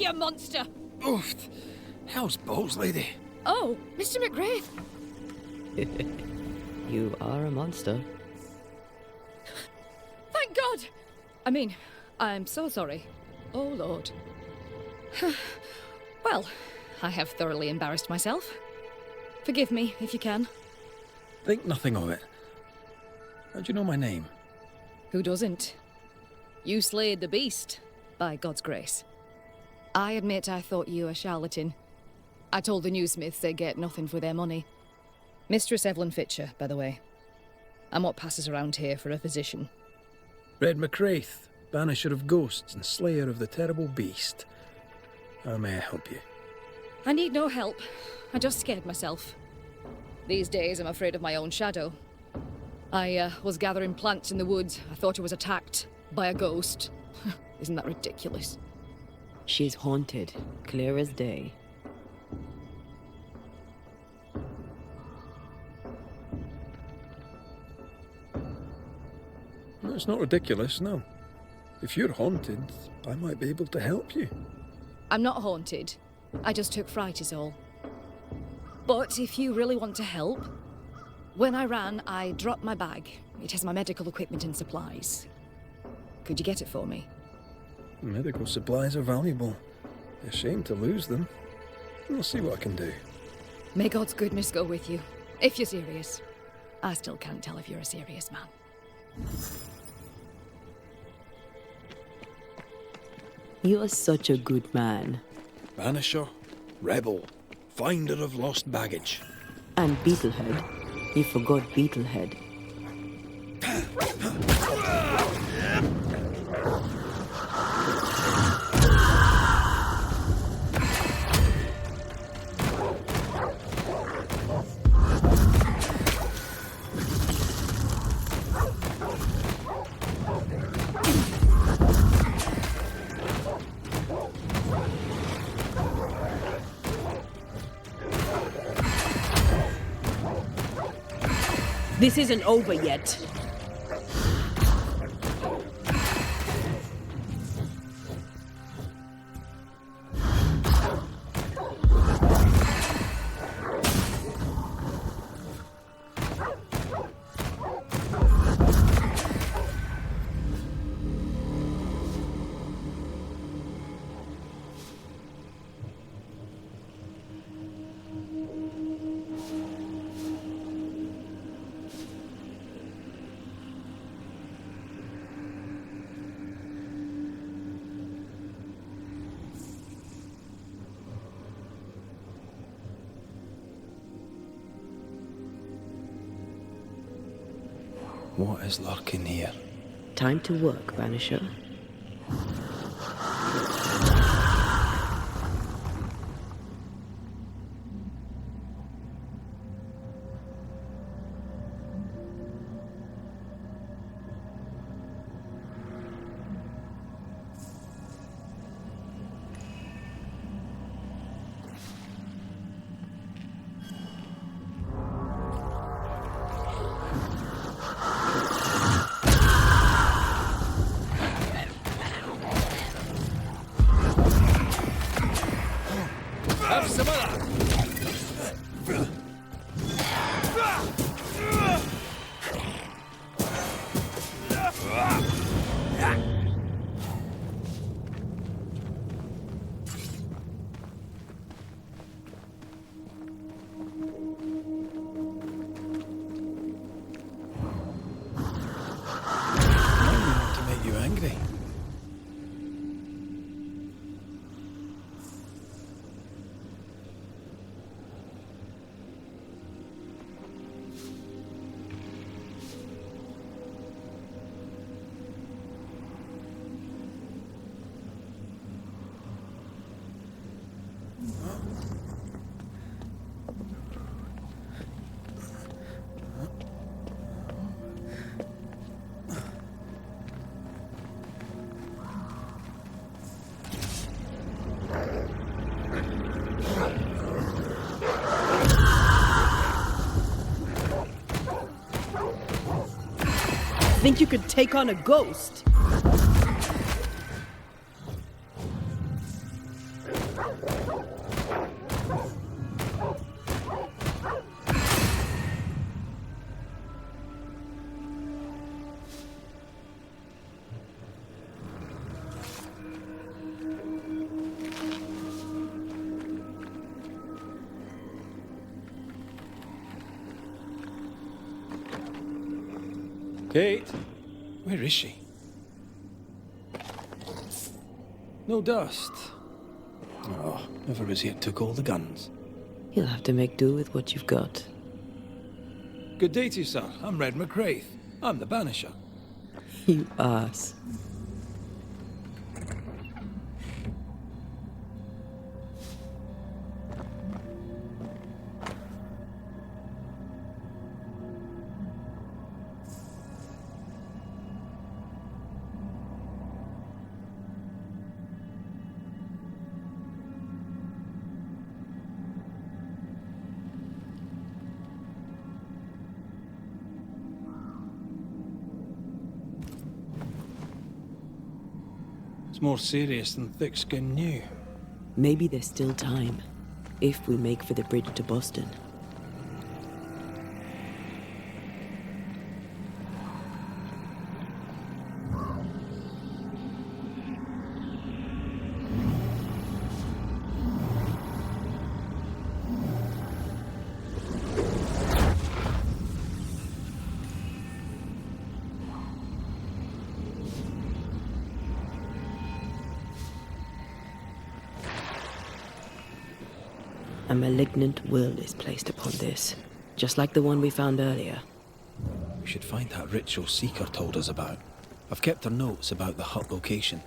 you monster! Oof! How's balls, lady? Oh, Mr. McGrath. You are a monster. Thank God! I mean, I'm so sorry. Oh, Lord. Well, I have thoroughly embarrassed myself. Forgive me, if you can. Think nothing of it. How do you know my name? Who doesn't? You slayed the beast, by God's grace. I admit I thought you a charlatan. I told the newsmiths they get nothing for their money. Mistress Evelyn Fitcher, by the way. I'm what passes around here for a physician. Red McCraith, Banisher of Ghosts and Slayer of the Terrible Beast. How may I help you? I need no help. I just scared myself. These days I'm afraid of my own shadow. I was gathering plants in the woods. I thought I was attacked by a ghost. Isn't that ridiculous? She's haunted, clear as day. It's not ridiculous, no. If you're haunted, I might be able to help you. I'm not haunted. I just took fright is all. But if you really want to help, when I ran, I dropped my bag. It has my medical equipment and supplies. Could you get it for me? Medical supplies are valuable. A shame to lose them. I'll see what I can do. May God's goodness go with you, if you're serious. I still can't tell if you're a serious man. You are such a good man. Banisher, rebel, finder of lost baggage. And Beetlehead. You forgot Beetlehead. This isn't over yet. What is lurking here? Time to work, Banisher. Have some of that! To make you angry. Think you could take on a ghost? Kate? Where is she? No dust. Oh, whoever was here took all the guns. You'll have to make do with what you've got. Good day to you, sir. I'm Red McCraith. I'm the Banisher. You ass. It's more serious than thick-skinned knew. Maybe there's still time, if we make for the bridge to Boston. A malignant will is placed upon this, just like the one we found earlier. We should find that ritual Seeker told us about. I've kept her notes about the hut location.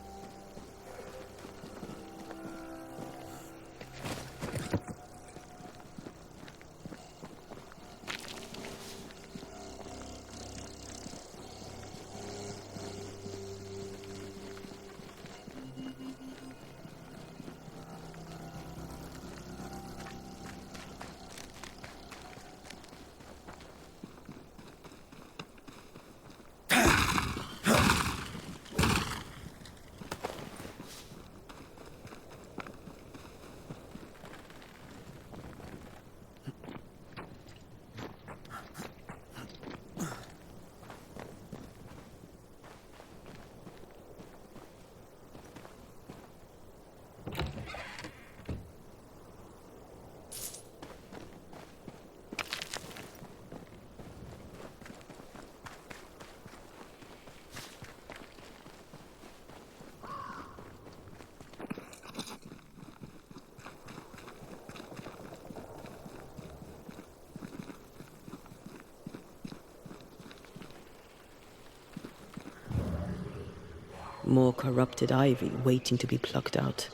More corrupted ivy waiting to be plucked out.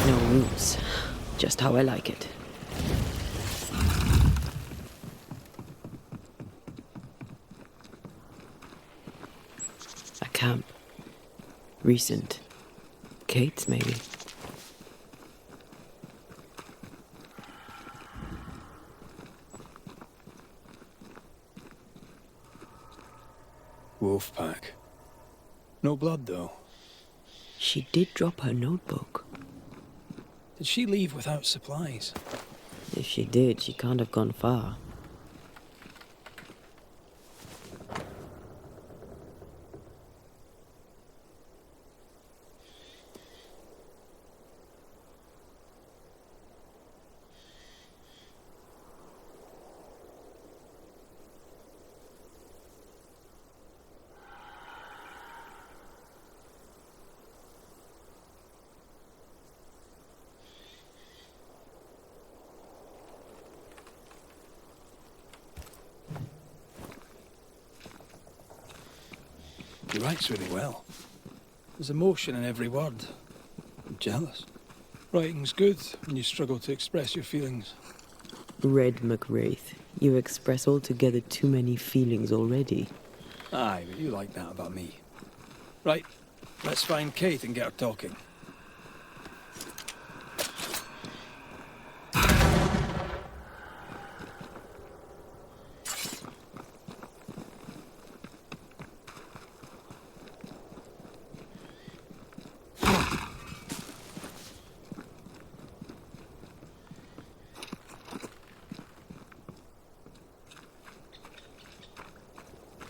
No wounds. Just how I like it. A camp. Recent. Kate's, maybe. Wolf pack. No blood, though. She did drop her notebook. Did she leave without supplies? If she did, she can't have gone far. writes really well. There's emotion in every word. I'm jealous. Writing's good when you struggle to express your feelings. Red McWraith, you express altogether too many feelings already. Aye, but you like that about me. Right, let's find Kate and get her talking.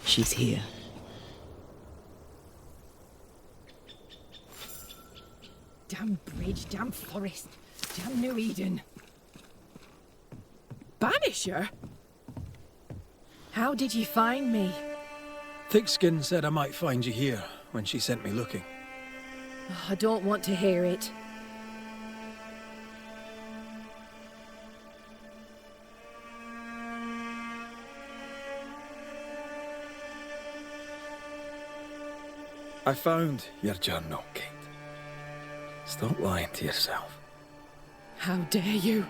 She's here. Damn bridge, damn forest, damn New Eden. Banisher? How did you find me? Thickskin said I might find you here when she sent me looking. Oh, I don't want to hear it. I found your journal, Kate. Stop lying to yourself. How dare you?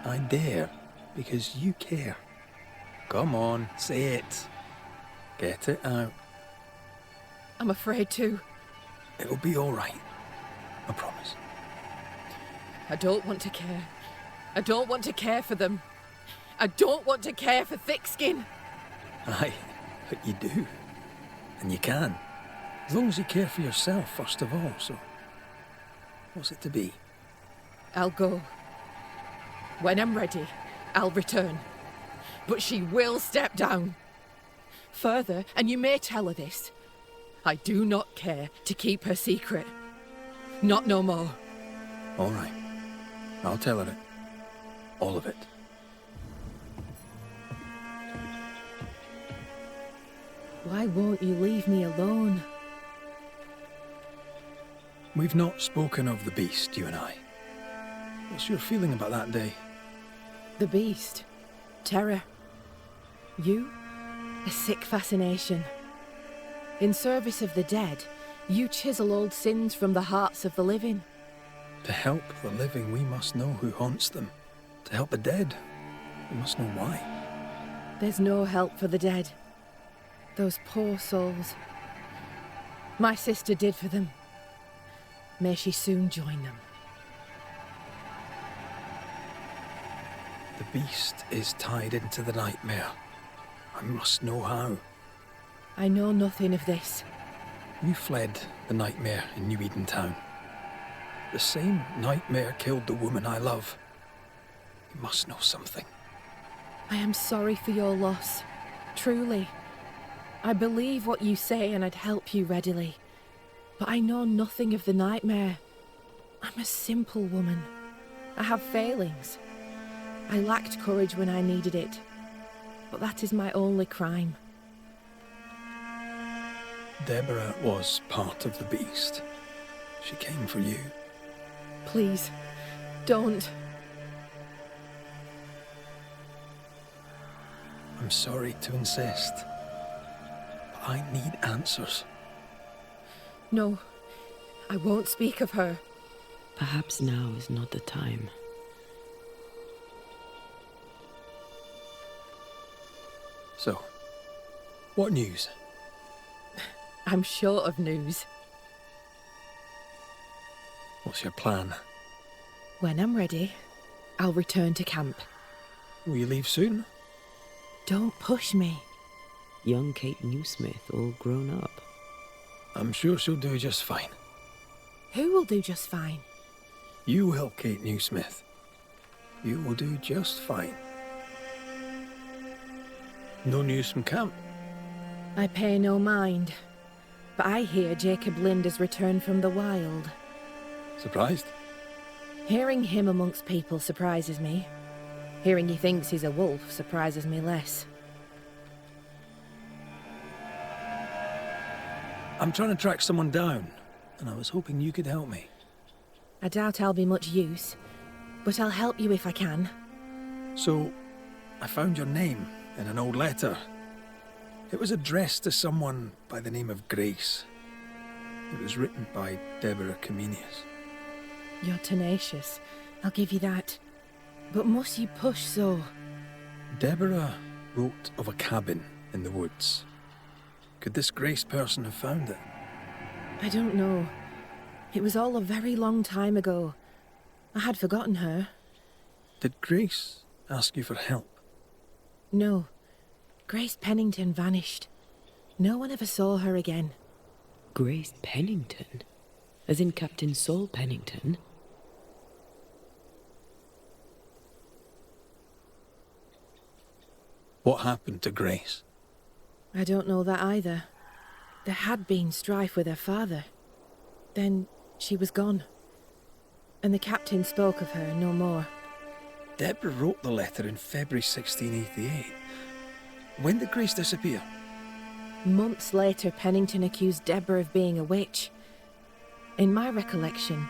I dare, because you care. Come on, say it. Get it out. I'm afraid to. It'll be all right. I promise. I don't want to care. I don't want to care for them. I don't want to care for Thickskin. Aye, but you do. And you can. As long as you care for yourself, first of all, so... What's it to be? I'll go. When I'm ready, I'll return. But she will step down. Further, and you may tell her this, I do not care to keep her secret. Not no more. All right. I'll tell her it. All of it. Why won't you leave me alone? We've not spoken of the beast, you and I. What's your feeling about that day? The beast. Terror. You? A sick fascination. In service of the dead, you chisel old sins from the hearts of the living. To help the living, we must know who haunts them. To help the dead, we must know why. There's no help for the dead. Those poor souls. My sister did for them. May she soon join them. The beast is tied into the nightmare. I must know how. I know nothing of this. You fled the nightmare in New Eden Town. The same nightmare killed the woman I love. You must know something. I am sorry for your loss. Truly. I believe what you say and I'd help you readily. But I know nothing of the nightmare. I'm a simple woman. I have failings. I lacked courage when I needed it. But that is my only crime. Deborah was part of the beast. She came for you. Please, don't. I'm sorry to insist, but I need answers. No, I won't speak of her. Perhaps now is not the time. So, what news? I'm short of news. What's your plan? When I'm ready, I'll return to camp. Will you leave soon? Don't push me. Young Kate Newsmith, all grown up. I'm sure she'll do just fine. Who will do just fine? You will, Kate Newsmith. You will do just fine. No news from camp? I pay no mind. But I hear Jacob Lind has returned from the wild. Surprised? Hearing him amongst people surprises me. Hearing he thinks he's a wolf surprises me less. I'm trying to track someone down, and I was hoping you could help me. I doubt I'll be much use, but I'll help you if I can. So, I found your name in an old letter. It was addressed to someone by the name of Grace. It was written by Deborah Comenius. You're tenacious. I'll give you that. But must you push so? Deborah wrote of a cabin in the woods. Could this Grace person have found it? I don't know. It was all a very long time ago. I had forgotten her. Did Grace ask you for help? No. Grace Pennington vanished. No one ever saw her again. Grace Pennington? As in Captain Saul Pennington? What happened to Grace? I don't know that either. There had been strife with her father. Then she was gone. And the captain spoke of her no more. Deborah wrote the letter in February 1688. When did Grace disappear? Months later, Pennington accused Deborah of being a witch. In my recollection,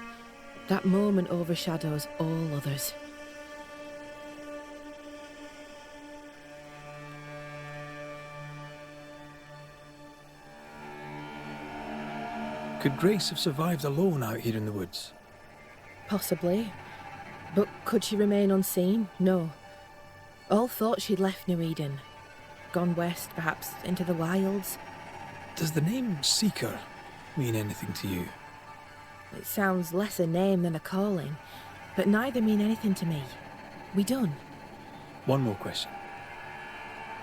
that moment overshadows all others. Could Grace have survived alone out here in the woods? Possibly. But could she remain unseen? No. All thought she'd left New Eden. Gone west, perhaps into the wilds. Does the name Seeker mean anything to you? It sounds less a name than a calling, but neither mean anything to me. We done. One more question.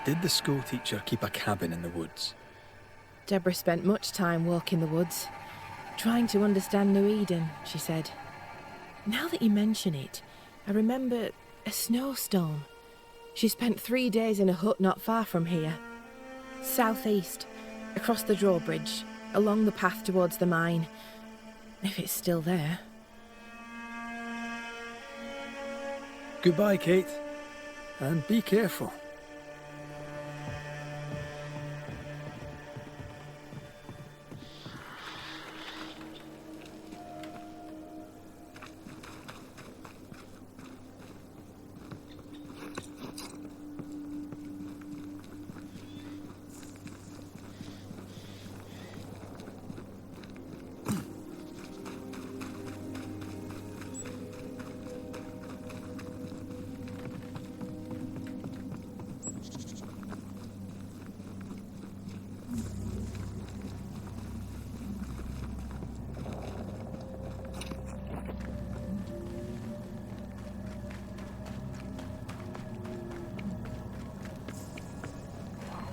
Did the school teacher keep a cabin in the woods? Deborah spent much time walking the woods, trying to understand New Eden, she said. Now that you mention it, I remember a snowstorm. She spent 3 days in a hut not far from here. Southeast, across the drawbridge, along the path towards the mine. If it's still there. Goodbye, Kate. And be careful.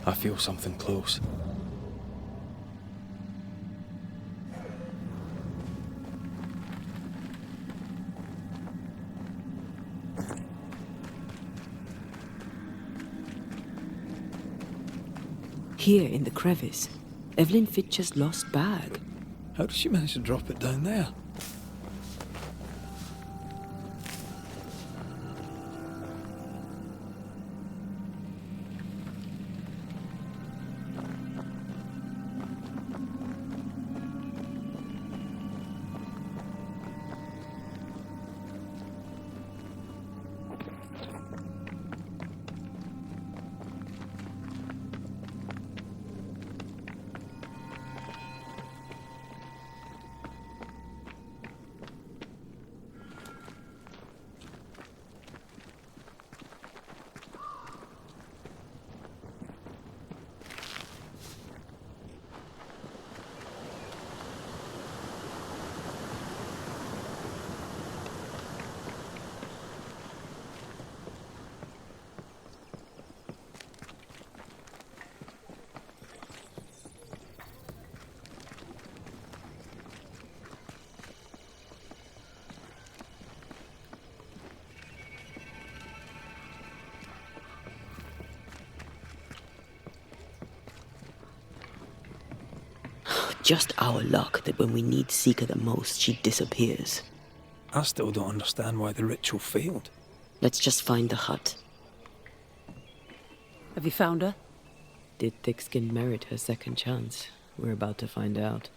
I feel something close. Here in the crevice, Evelyn Fitcher's lost bag. How did she manage to drop it down there? Just our luck that when we need Seeker the most, she disappears. I still don't understand why the ritual failed. Let's just find the hut. Have you found her? Did Thickskin merit her second chance? We're about to find out.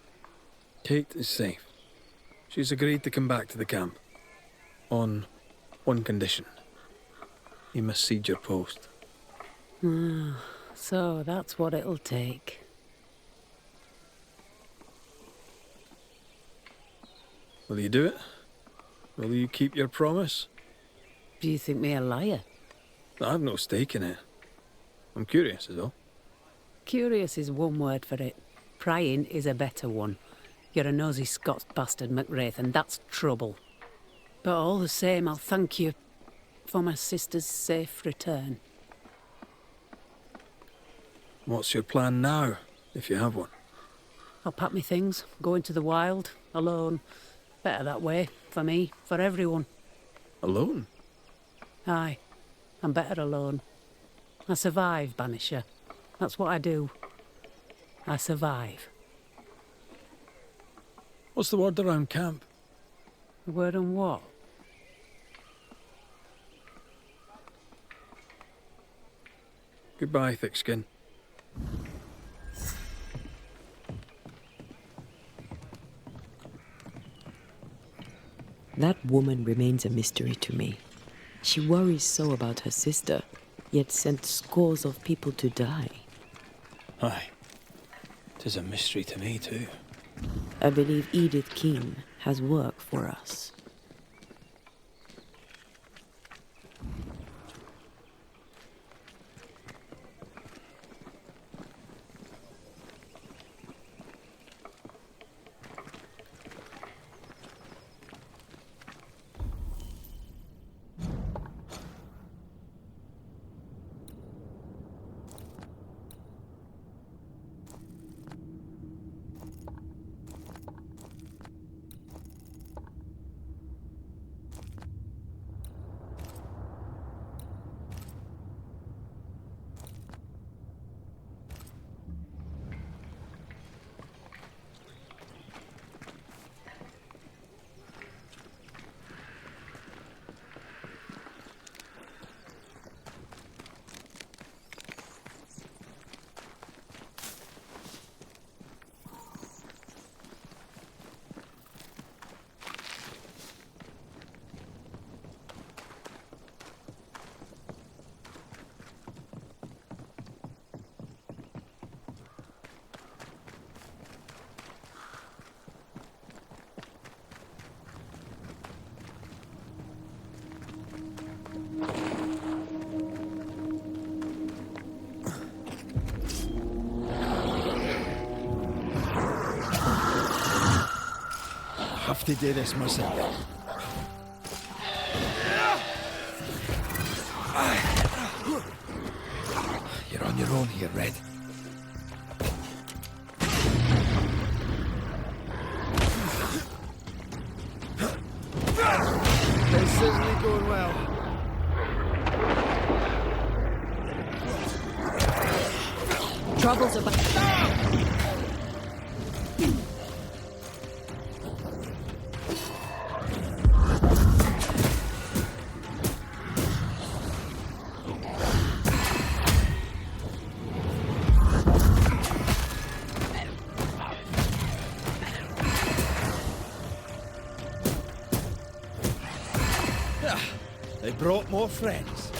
Kate is safe. She's agreed to come back to the camp. On one condition. You must cede your post. So that's what it'll take. Will you do it? Will you keep your promise? Do you think me a liar? I've no stake in it. I'm curious, is all. Curious is one word for it. Prying is a better one. You're a nosy Scots bastard, McWraith, and that's trouble. But all the same, I'll thank you for my sister's safe return. What's your plan now, if you have one? I'll pack me things, go into the wild, alone. Better that way, for me, for everyone. Alone? Aye, I'm better alone. I survive, Banisher. That's what I do. I survive. What's the word around camp? The word on what? Goodbye, Thickskin. That woman remains a mystery to me. She worries so about her sister, yet sent scores of people to die. Aye. 'Tis a mystery to me, too. I believe Edith Keane has work for us. Have to do this myself. You're on your own here, Red. This isn't going well. Trouble's about. They brought more friends.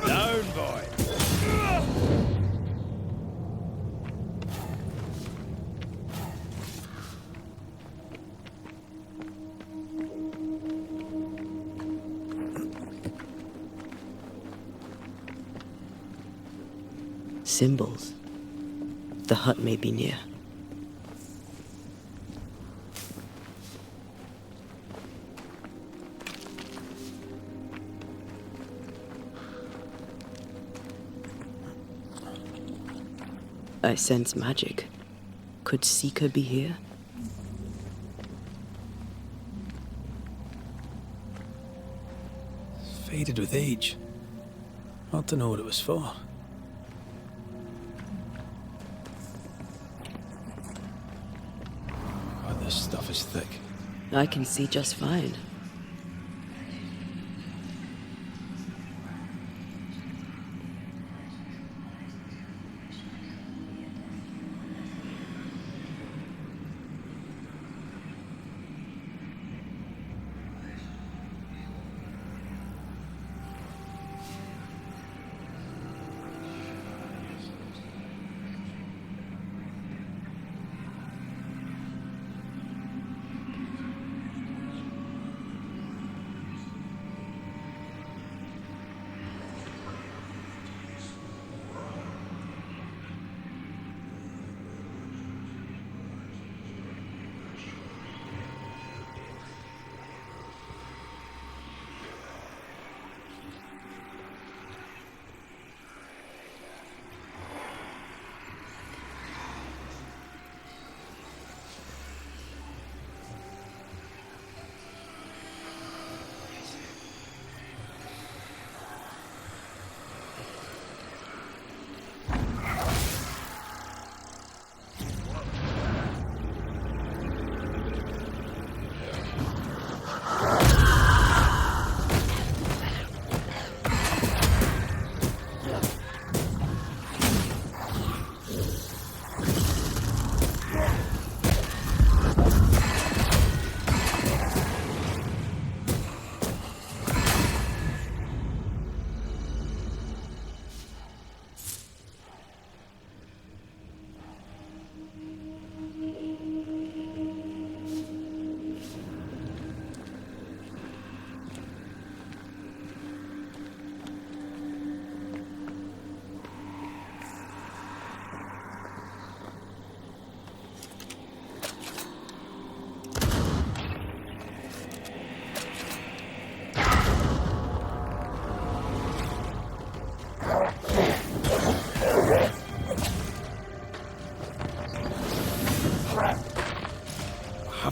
Down, boy. Symbols. The hut may be near. I sense magic. Could Seeker be here? Faded with age. Hard to know what it was for. God, this stuff is thick. I can see just fine.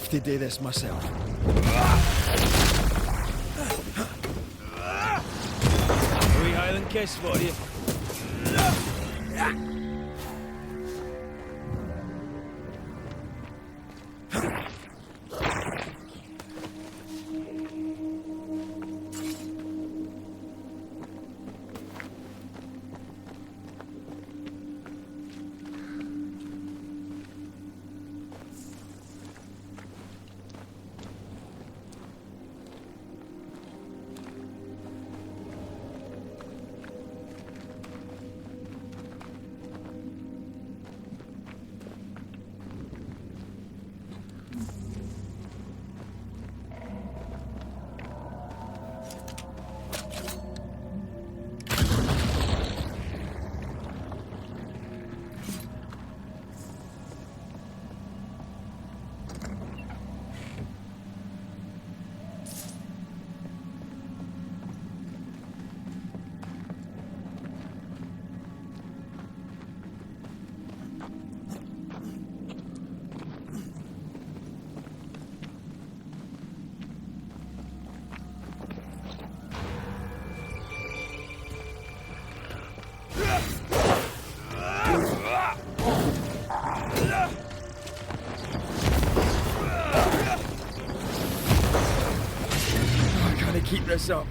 have to do this myself. A wee Highland kiss for you. Keep this up.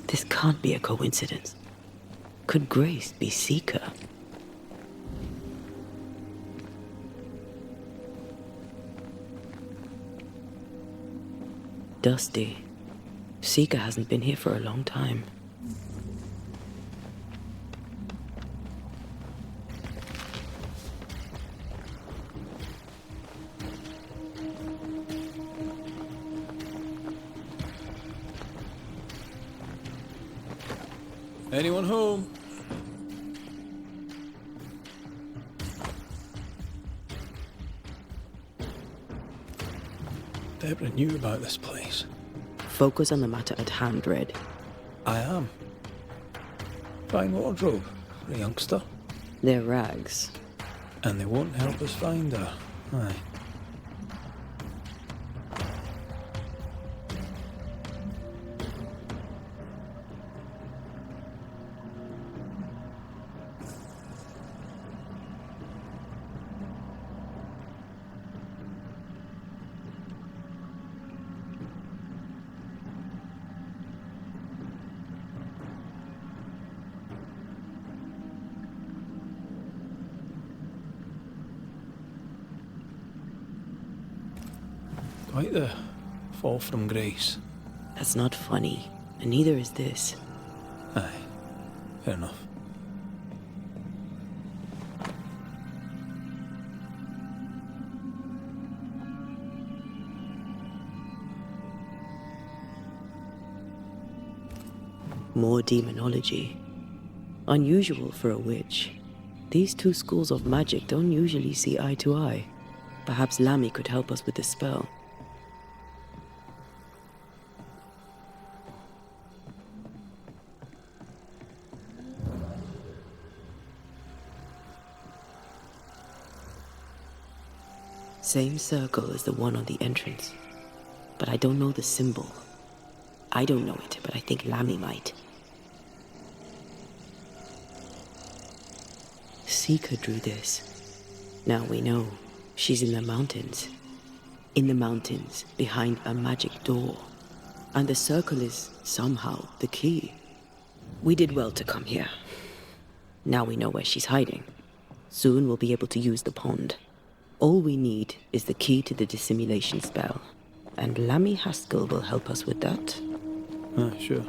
This can't be a coincidence. Could Grace be Seeker? Dusty. Seeker hasn't been here for a long time. Anyone home? Deborah knew about this place. Focus on the matter at hand, Red. I am. Fine wardrobe for a youngster. They're rags. And they won't help us find her. Aye. Quite the fall from grace. That's not funny, and neither is this. Aye, fair enough. More demonology. Unusual for a witch. These two schools of magic don't usually see eye to eye. Perhaps Lammy could help us with the spell. Same circle as the one on the entrance. But I don't know the symbol. I don't know it, but I think Lammy might. Seeker drew this. Now we know. She's in the mountains. In the mountains, behind a magic door. And the circle is, somehow, the key. We did well to come here. Now we know where she's hiding. Soon we'll be able to use the pond. All we need is the key to the dissimulation spell. And Lammy Haskell will help us with that. Ah, sure.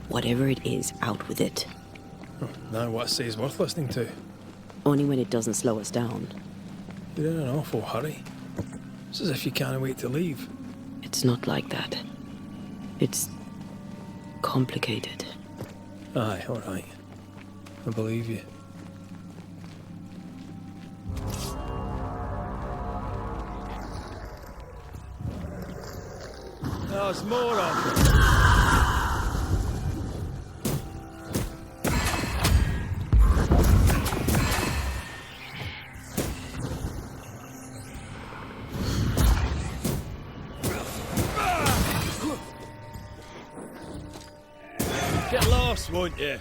Whatever it is, out with it. Now what I say is worth listening to. Only when it doesn't slow us down. You're in an awful hurry. It's as if you can't wait to leave. It's not like that. It's complicated. Aye, all right. I believe you. There's more of them. Get lost, won't you?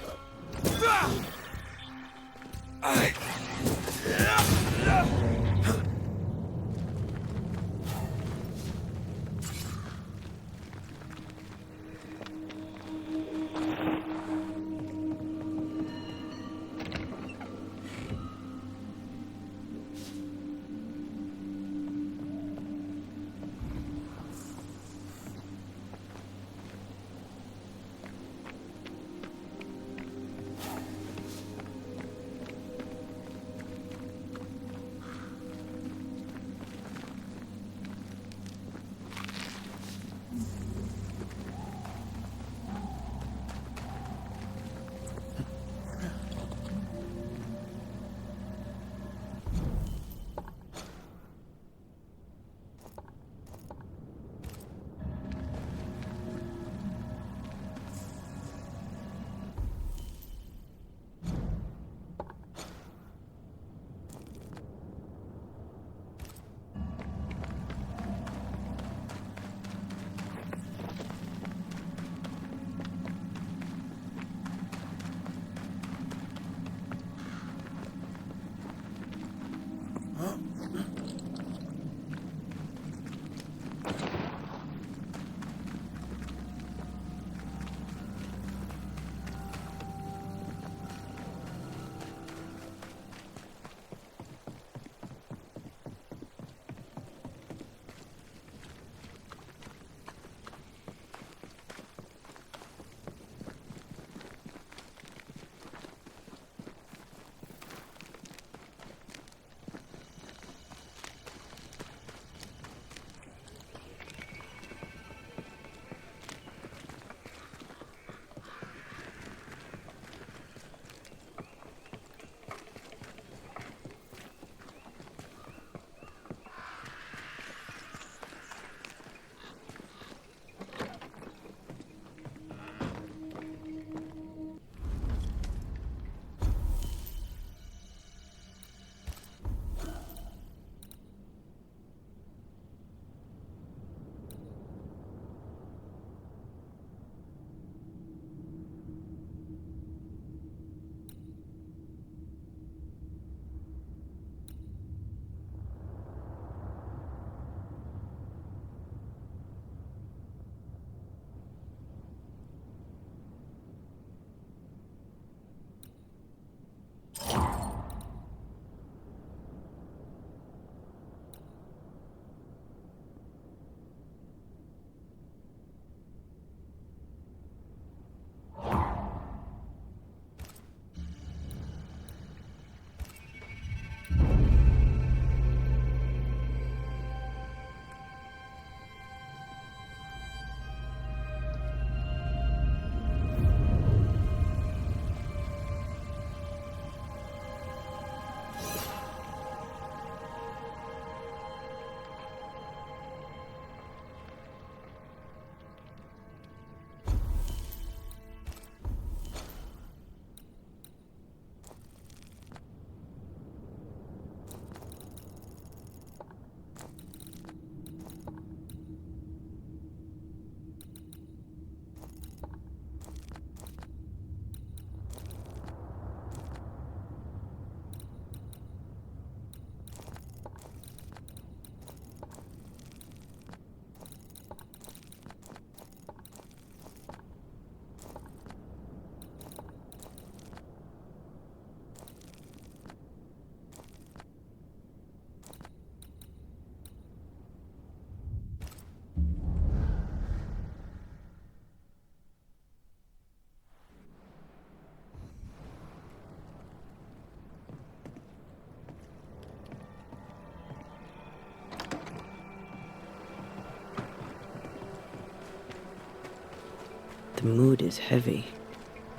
The mood is heavy.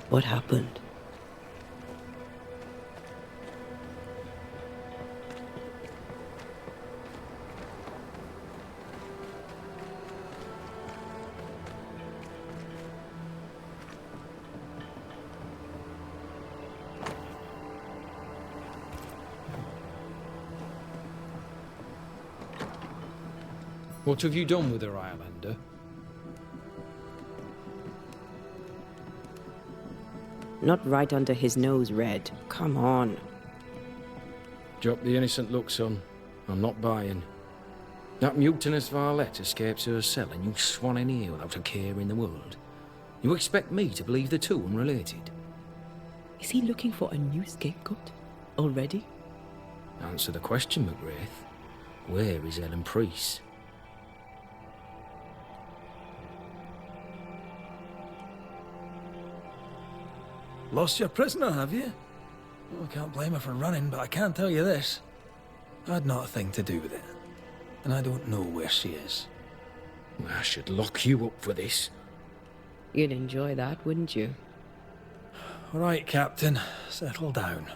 What happened? What have you done with her, Islander? Not right under his nose, Red. Come on. Drop the innocent look, son. I'm not buying. That mutinous varlet escapes her cell and you swan in here without a care in the world. You expect me to believe the two unrelated? Is he looking for a new scapegoat? Already? Answer the question, McGrath. Where is Ellen Priest? Lost your prisoner, have you? Well, I can't blame her for running, but I can tell you this. I had not a thing to do with it. And I don't know where she is. I should lock you up for this. You'd enjoy that, wouldn't you? All right, Captain. Settle down.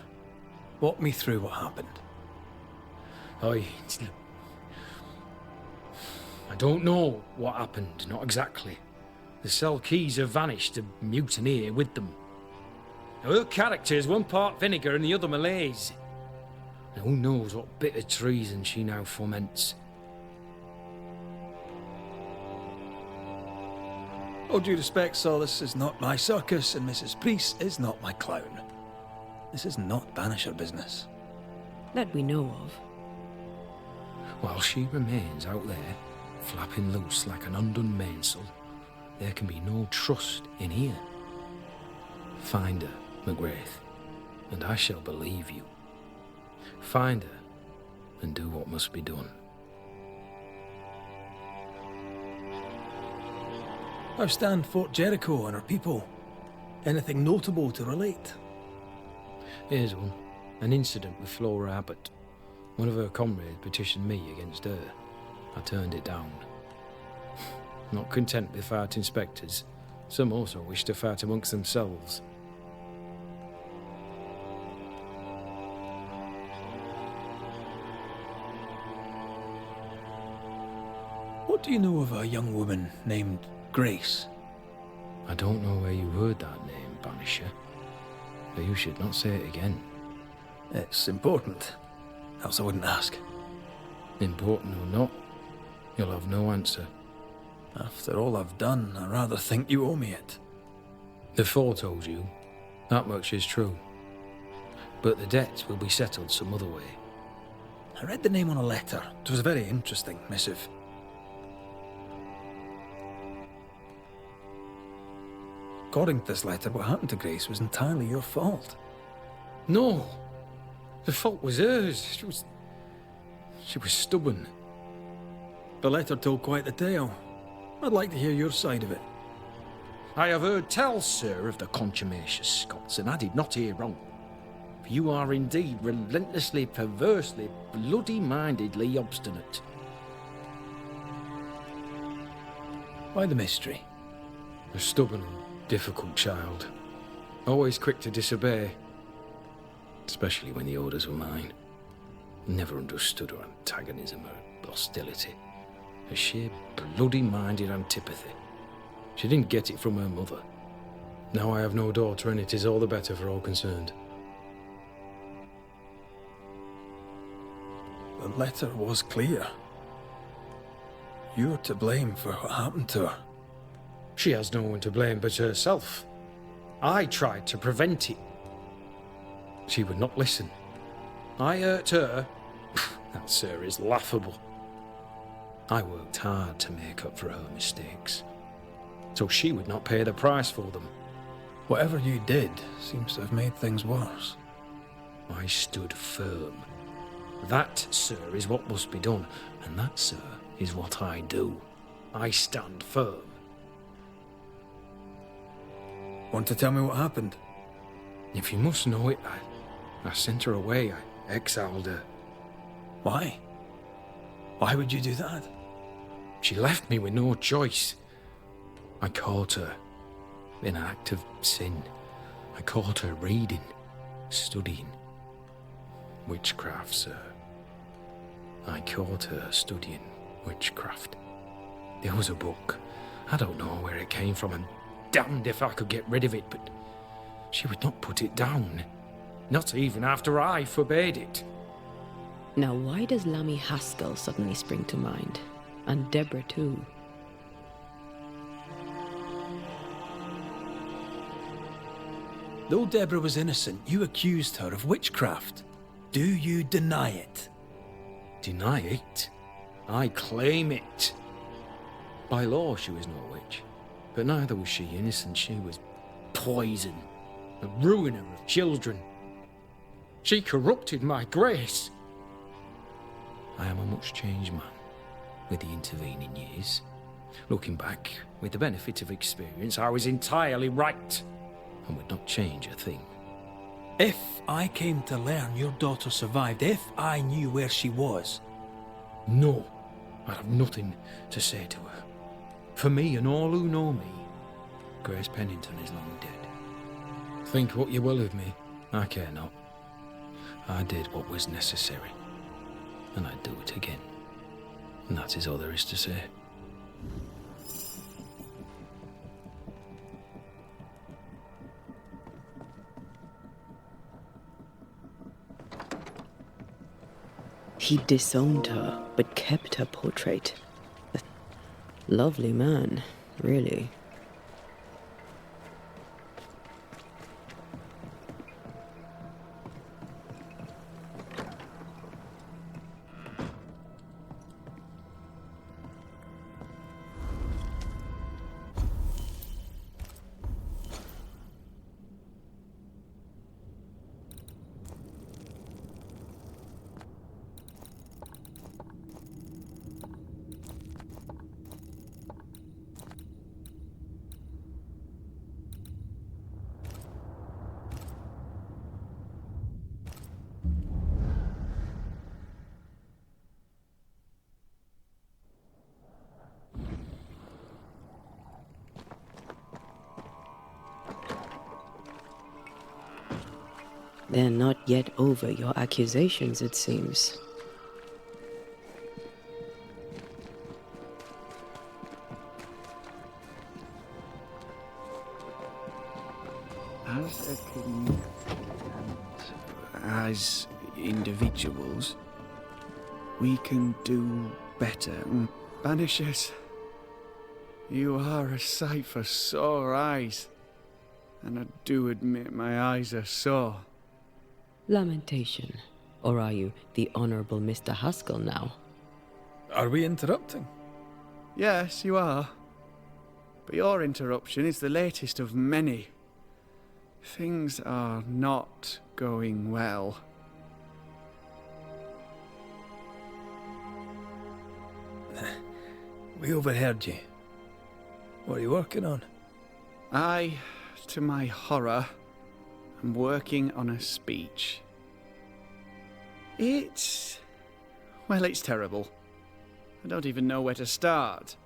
Walk me through what happened. I don't know what happened, not exactly. The cell keys have vanished, the mutineer with them. Her character is one part vinegar and the other malaise. And who knows what bitter treason she now foments. All due respect, Saul, this is not my circus, and Mrs. Priest is not my clown. This is not Banisher business. That we know of. While she remains out there, flapping loose like an undone mainsail, there can be no trust in here. Find her, McGrath, and I shall believe you. Find her, and do what must be done. How stand Fort Jericho and her people? Anything notable to relate? Here's one. An incident with Flora Abbott. One of her comrades petitioned me against her. I turned it down. Not content with fighting spectres, some also wish to fight amongst themselves. What do you know of a young woman named Grace? I don't know where you heard that name, Banisher. But you should not say it again. It's important, else I wouldn't ask. Important or not, you'll have no answer. After all I've done, I rather think you owe me it. The Four told you. That much is true. But the debt will be settled some other way. I read the name on a letter. It was a very interesting missive. According to this letter, what happened to Grace was entirely your fault. No! The fault was hers. She was stubborn. The letter told quite the tale. I'd like to hear your side of it. I have heard tell, sir, of the contumacious Scots, and I did not hear wrong. For you are indeed relentlessly, perversely, bloody-mindedly obstinate. Why the mystery? A stubborn and difficult child. Always quick to disobey. Especially when the orders were mine. Never understood her antagonism or hostility. A sheer bloody-minded antipathy. She didn't get it from her mother. Now I have no daughter, and it is all the better for all concerned. The letter was clear. You're to blame for what happened to her. She has no one to blame but herself. I tried to prevent it. She would not listen. I hurt her. That, sir, is laughable. I worked hard to make up for her mistakes, so she would not pay the price for them. Whatever you did seems to have made things worse. I stood firm. That, sir, is what must be done, and that, sir, is what I do. I stand firm. Want to tell me what happened? If you must know it, I sent her away. I exiled her. Why? Why would you do that? She left me with no choice. I caught her, in an act of sin. I caught her reading, studying. Witchcraft, sir. I caught her studying witchcraft. There was a book. I don't know where it came from, and damned if I could get rid of it, but she would not put it down. Not even after I forbade it. Now, why does Lammy Haskell suddenly spring to mind? And Deborah, too. Though Deborah was innocent, you accused her of witchcraft. Do you deny it? Deny it? I claim it. By law, she was no witch. But neither was she innocent. She was poison, a ruiner of children. She corrupted my grace. I am a much changed man with the intervening years. Looking back, with the benefit of experience, I was entirely right and would not change a thing. If I came to learn your daughter survived, if I knew where she was... No, I'd have nothing to say to her. For me and all who know me, Grace Pennington is long dead. Think what you will of me, I care not. I did what was necessary, and I'd do it again. And that is all there is to say. He disowned her, but kept her portrait. A lovely man, really. They're not yet over your accusations, it seems. As a community and as individuals, we can do better. Banishers, you are a sight for sore eyes, and I do admit my eyes are sore. Lamentation. Or are you the Honourable Mr. Haskell now? Are we interrupting? Yes, you are. But your interruption is the latest of many. Things are not going well. We overheard you. What are you working on? I, to my horror, am working on a speech. It's terrible. I don't even know where to start.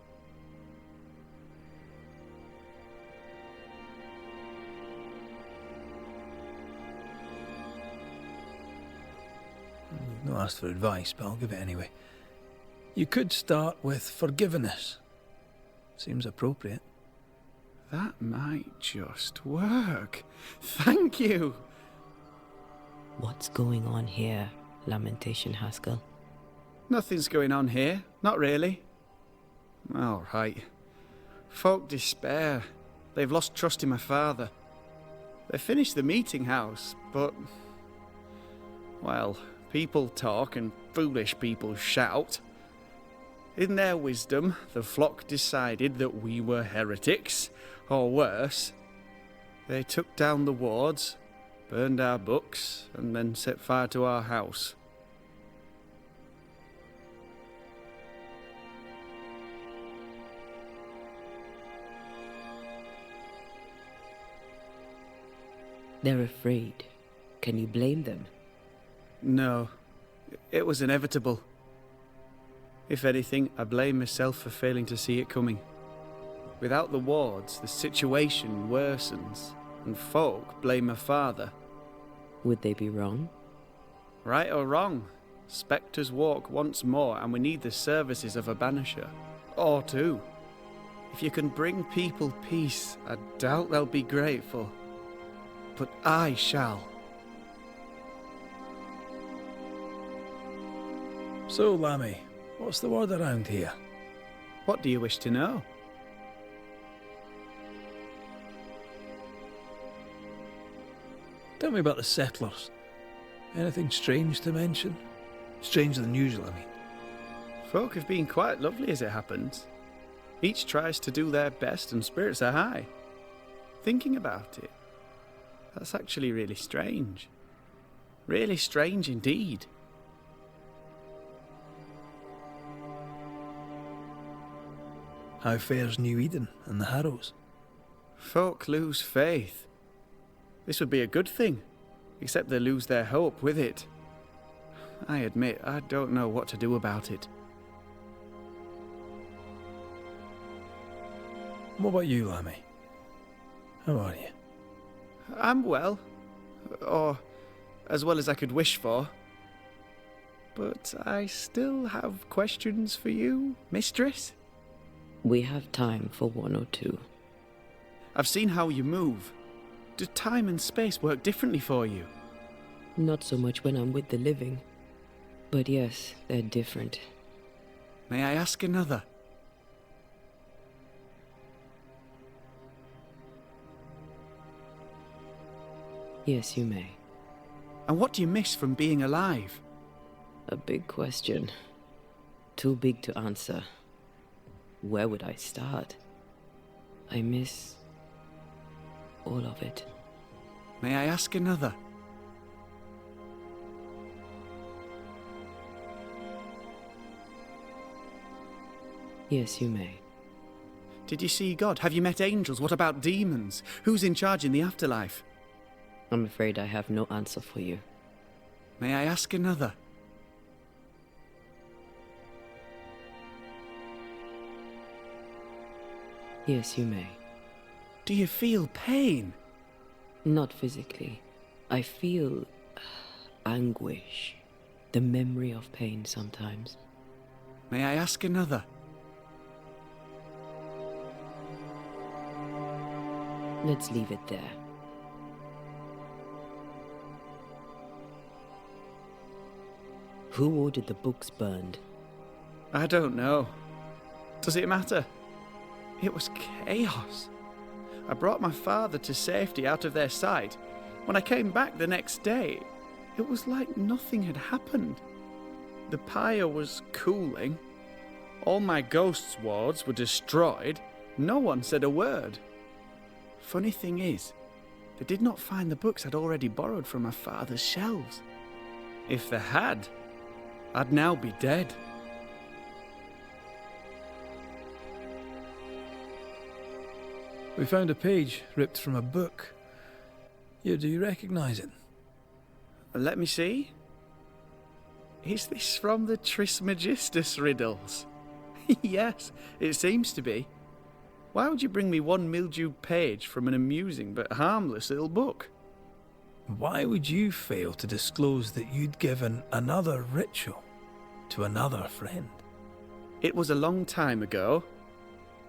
You've not asked for advice, but I'll give it anyway. You could start with forgiveness. Seems appropriate. That might just work. Thank you. What's going on here, Lamentation Haskell? Nothing's going on here. Not really. All right. Folk despair. They've lost trust in my father. They finished the meeting house, but... well, people talk and foolish people shout. In their wisdom, the flock decided that we were heretics, or worse. They took down the wards, burned our books, and then set fire to our house. They're afraid. Can you blame them? No, it was inevitable. If anything, I blame myself for failing to see it coming. Without the wards, the situation worsens, and folk blame her father. Would they be wrong? Right or wrong, spectres walk once more, and we need the services of a banisher. Or two. If you can bring people peace, I doubt they'll be grateful. But I shall. So, Lammy, what's the word around here? What do you wish to know? Tell me about the settlers. Anything strange to mention? Stranger than usual, I mean. Folk have been quite lovely as it happens. Each tries to do their best and spirits are high. Thinking about it, that's actually really strange. Really strange indeed. How fares New Eden and the Harrows? Folk lose faith. This would be a good thing, except they lose their hope with it. I admit, I don't know what to do about it. What about you, Lammy? How are you? I'm well. Or as well as I could wish for. But I still have questions for you, mistress. We have time for one or two. I've seen how you move. Do time and space work differently for you? Not so much when I'm with the living. But yes, they're different. May I ask another? Yes, you may. And what do you miss from being alive? A big question. Too big to answer. Where would I start? I miss all of it. May I ask another? Yes, you may. Did you see God? Have you met angels? What about demons? Who's in charge in the afterlife? I'm afraid I have no answer for you. May I ask another? Yes, you may. Do you feel pain? Not physically. I feel anguish. The memory of pain sometimes. May I ask another? Let's leave it there. Who ordered the books burned? I don't know. Does it matter? It was chaos. I brought my father to safety out of their sight. When I came back the next day, it was like nothing had happened. The pyre was cooling. All my ghosts' wards were destroyed. No one said a word. Funny thing is, they did not find the books I'd already borrowed from my father's shelves. If they had, I'd now be dead. We found a page ripped from a book. Yeah, do you recognize it? Let me see. Is this from the Trismegistus riddles? Yes, it seems to be. Why would you bring me one mildewed page from an amusing but harmless little book? Why would you fail to disclose that you'd given another ritual to another friend? It was a long time ago.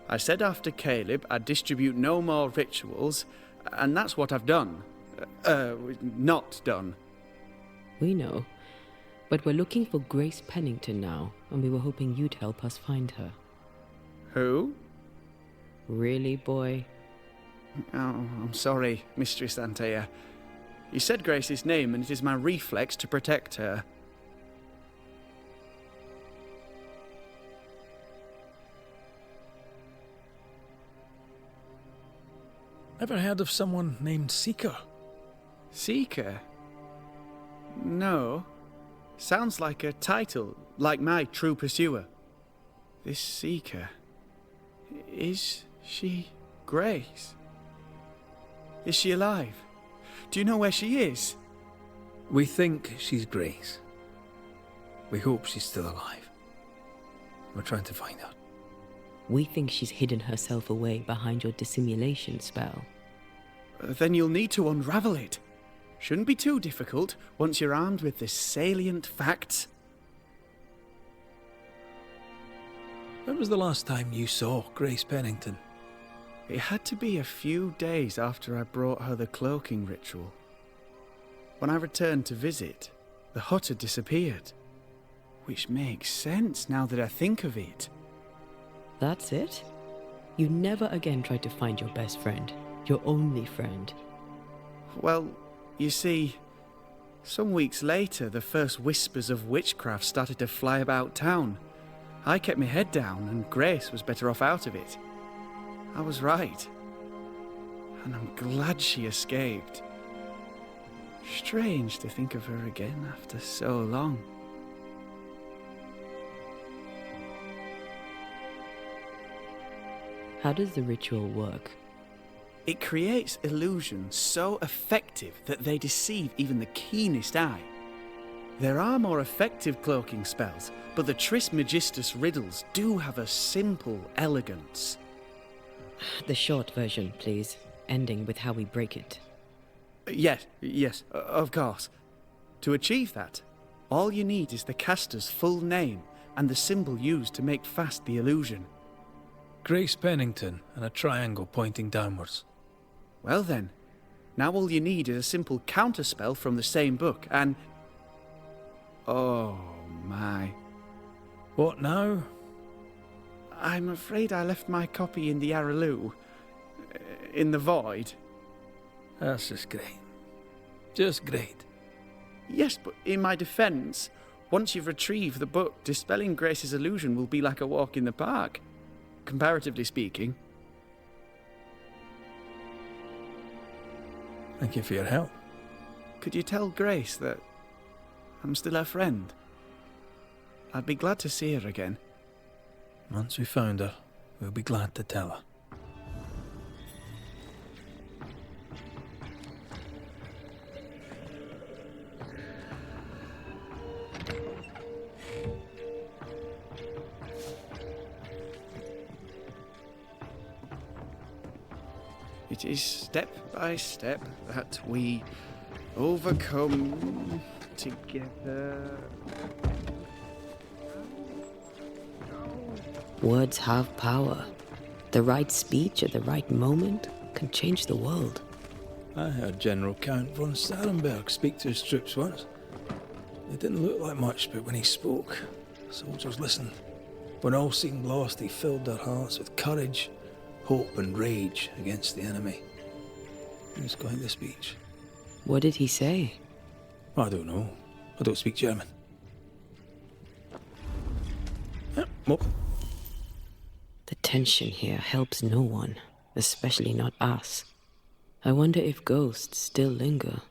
I said after Caleb I'd distribute no more rituals, and that's what I've done. Not done. We know. But we're looking for Grace Pennington now, and we were hoping you'd help us find her. Who? Really, boy? Oh, I'm sorry, Mistress Antea. You said Grace's name, and it is my reflex to protect her. Ever heard of someone named Seeker? Seeker? No. Sounds like a title, like my true pursuer. This Seeker... Is she Grace? Is she alive? Do you know where she is? We think she's Grace. We hope she's still alive. We're trying to find her. We think she's hidden herself away behind your dissimulation spell. Then you'll need to unravel it. Shouldn't be too difficult once you're armed with the salient facts. When was the last time you saw Grace Pennington? It had to be a few days after I brought her the cloaking ritual. When I returned to visit, the hut had disappeared. Which makes sense now that I think of it. That's it? You never again tried to find your best friend, your only friend. Well, you see, some weeks later, the first whispers of witchcraft started to fly about town. I kept my head down, and Grace was better off out of it. I was right. And I'm glad she escaped. Strange to think of her again after so long. How does the ritual work? It creates illusions so effective that they deceive even the keenest eye. There are more effective cloaking spells, but the Trismegistus riddles do have a simple elegance. The short version, please, ending with how we break it. Yes, of course. To achieve that, all you need is the caster's full name and the symbol used to make fast the illusion. Grace Pennington and a triangle pointing downwards. Well then, now all you need is a simple counterspell from the same book and... Oh my. What now? I'm afraid I left my copy in the Araloo. In the void. That's just great. Just great. Yes, but in my defence, once you've retrieved the book, dispelling Grace's illusion will be like a walk in the park. Comparatively speaking. Thank you for your help. Could you tell Grace that I'm still her friend? I'd be glad to see her again. Once we found her, we'll be glad to tell her. It is step by step that we overcome together. Words have power. The right speech at the right moment can change the world. I heard General Count von Starenberg speak to his troops once. It didn't look like much, but when he spoke, soldiers listened. When all seemed lost, he filled their hearts with courage, hope and rage against the enemy. He was quite the speech. What did he say? I don't know. I don't speak German. Well, The tension here helps no one, especially not us. I wonder if ghosts still linger.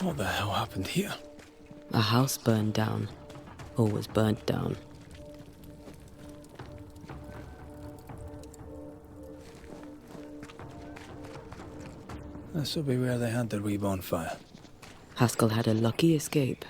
what the hell happened here? A house burned down, or was burnt down. This will be where they had their wee bonfire. Haskell had a lucky escape.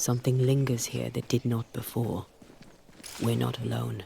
Something lingers here that did not before. We're not alone.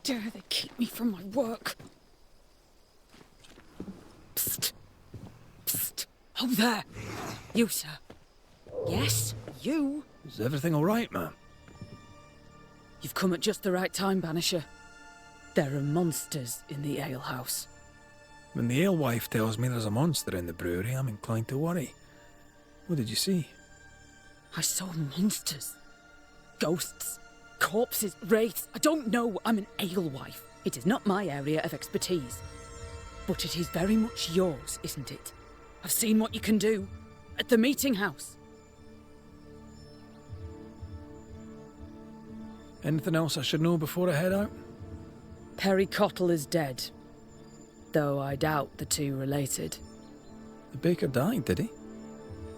Dare they keep me from my work? Psst. Psst. Oh, there. You, sir. Yes, you. Is everything all right, ma'am? You've come at just the right time, Banisher. There are monsters in the alehouse. When the alewife tells me there's a monster in the brewery, I'm inclined to worry. What did you see? I saw monsters. Ghosts. Corpses. Wraiths. I don't know. I'm an alewife. It is not my area of expertise. But it is very much yours, isn't it? I've seen what you can do. At the meeting house. Anything else I should know before I head out? Perry Cottle is dead. Though I doubt the two related. The baker died, did he?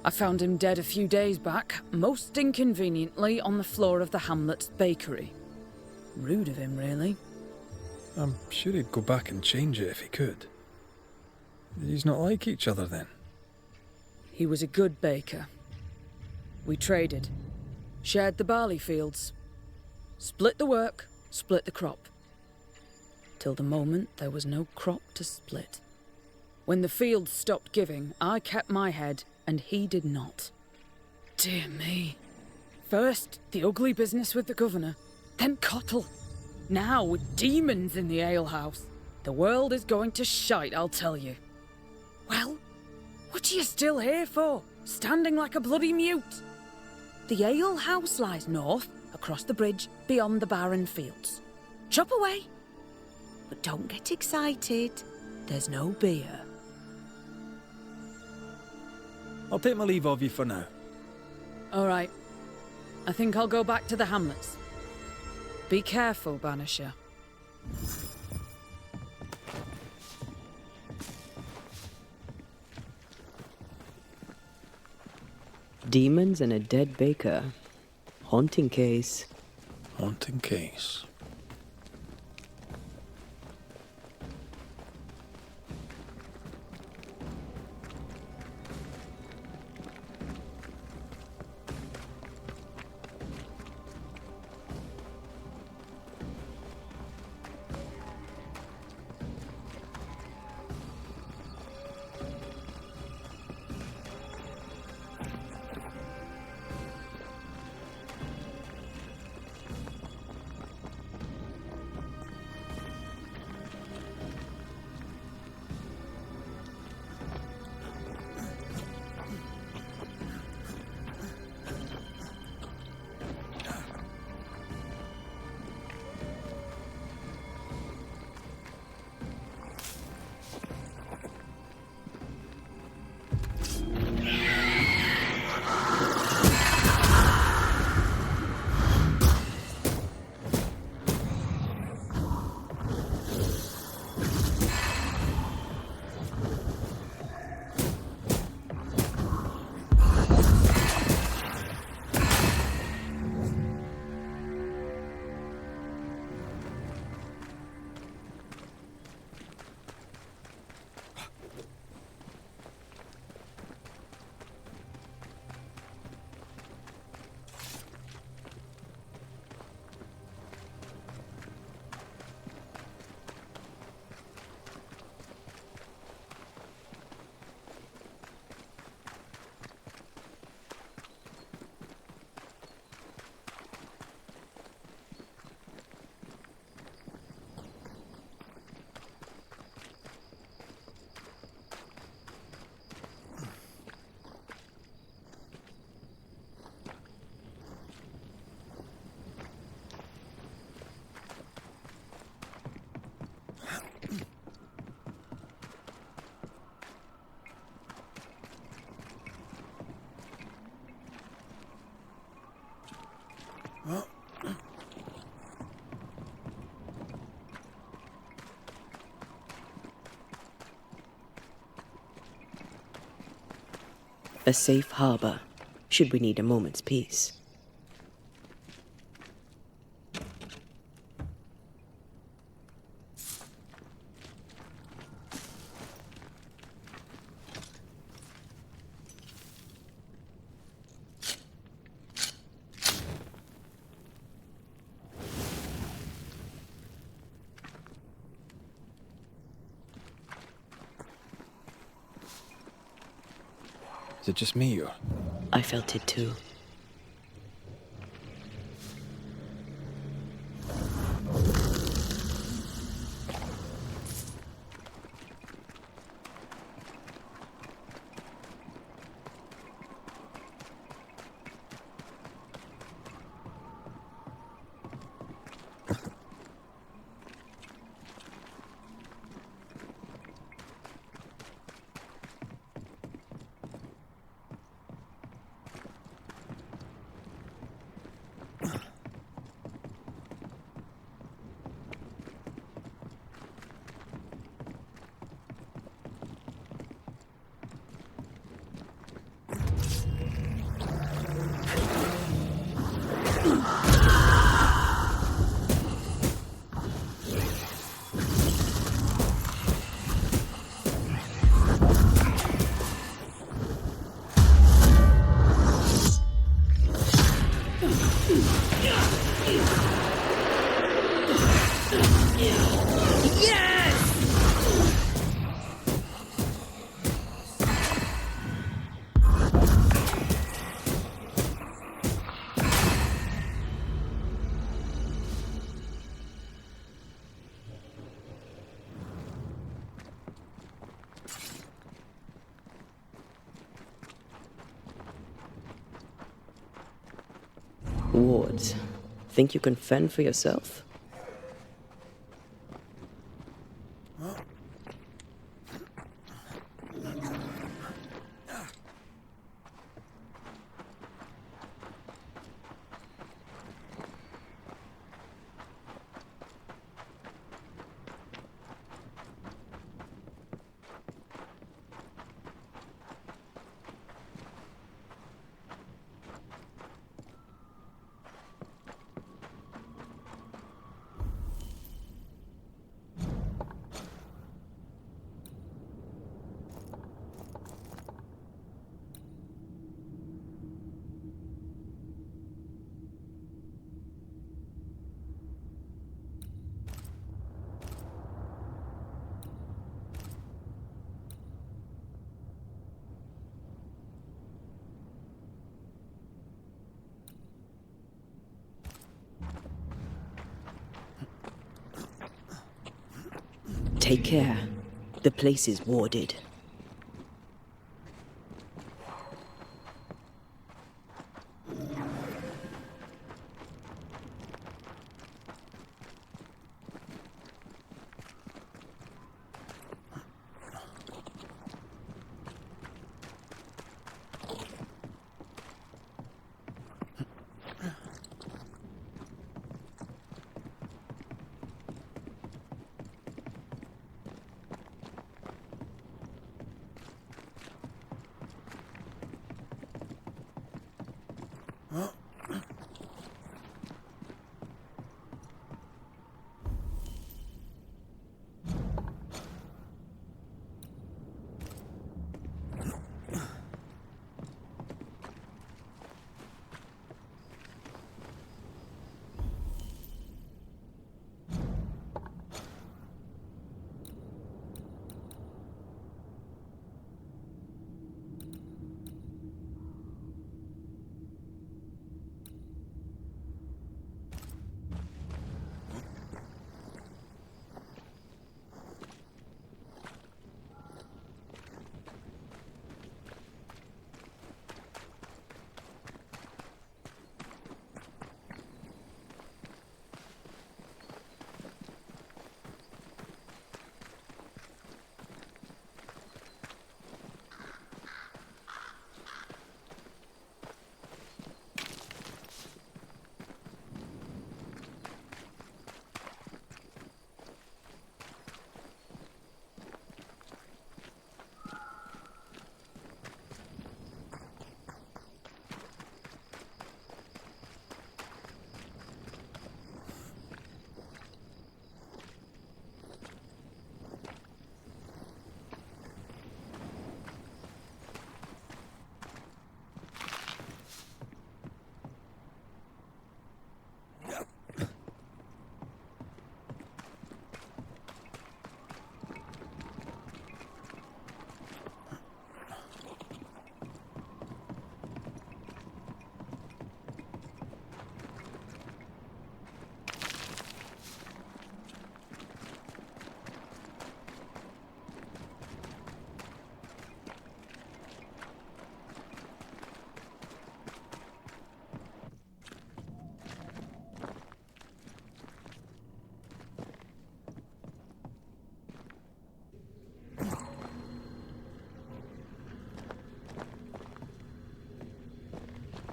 I found him dead a few days back, most inconveniently on the floor of the hamlet's bakery. Rude of him, really. I'm sure he'd go back and change it if he could. Did yous not like each other then? He was a good baker. We traded. Shared the barley fields. Split the work, split the crop. Till the moment there was no crop to split. When the fields stopped giving, I kept my head, and he did not. Dear me. First, the ugly business with the governor, then Cottle. Now, with demons in the alehouse. The world is going to shite, I'll tell you. Well, what are you still here for? Standing like a bloody mute? The alehouse lies north, across the bridge, beyond the barren fields. Chop away. But don't get excited. There's no beer. I'll take my leave of you for now. All right. I think I'll go back to the hamlets. Be careful, Banisher. Demons and a dead baker. Haunting case. Haunting case. A safe harbor, should we need a moment's peace. Is it just me, or? I felt it too. Wards, think you can fend for yourself? Take care. The place is warded.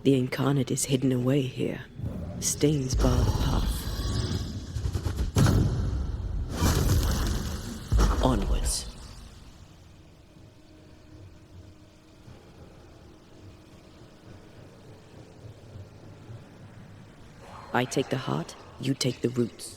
The incarnate is hidden away here. Stains bar the path. Onwards. I take the heart, you take the roots.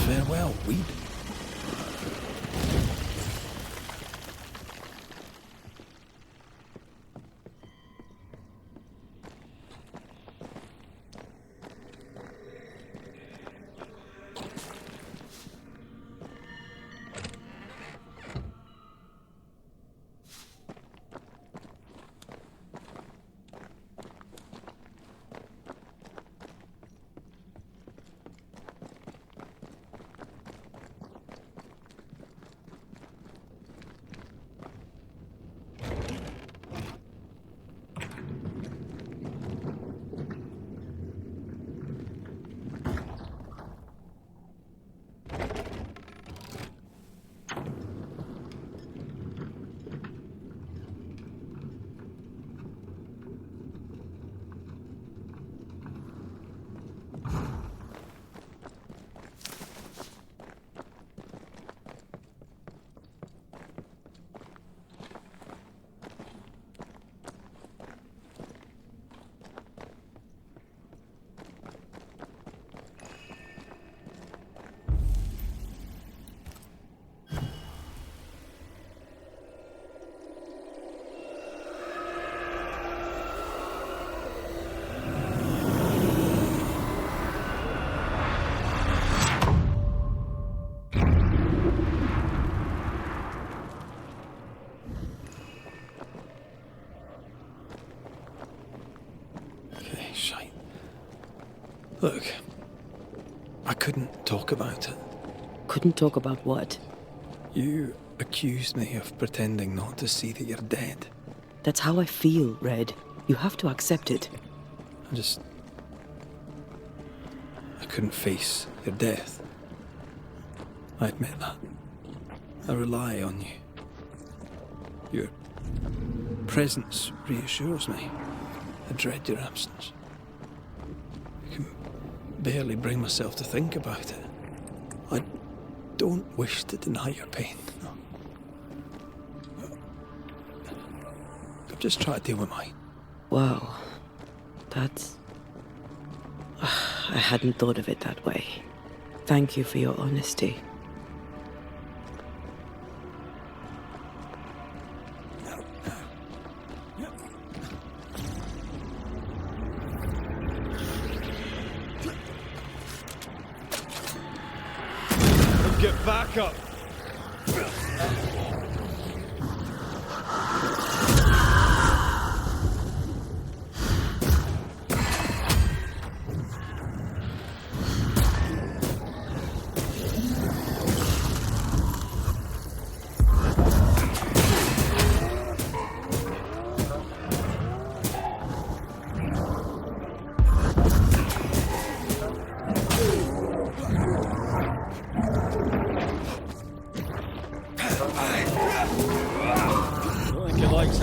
Farewell, weed. Look, I couldn't talk about it. Couldn't talk about what? You accused me of pretending not to see that you're dead. That's how I feel, Red. You have to accept it. I couldn't face your death. I admit that. I rely on you. Your presence reassures me. I dread your absence. I can barely bring myself to think about it. I don't wish to deny your pain. No. I'm just trying to deal with mine. Wow. That's... I hadn't thought of it that way. Thank you for your honesty. Get back up!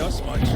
Us much.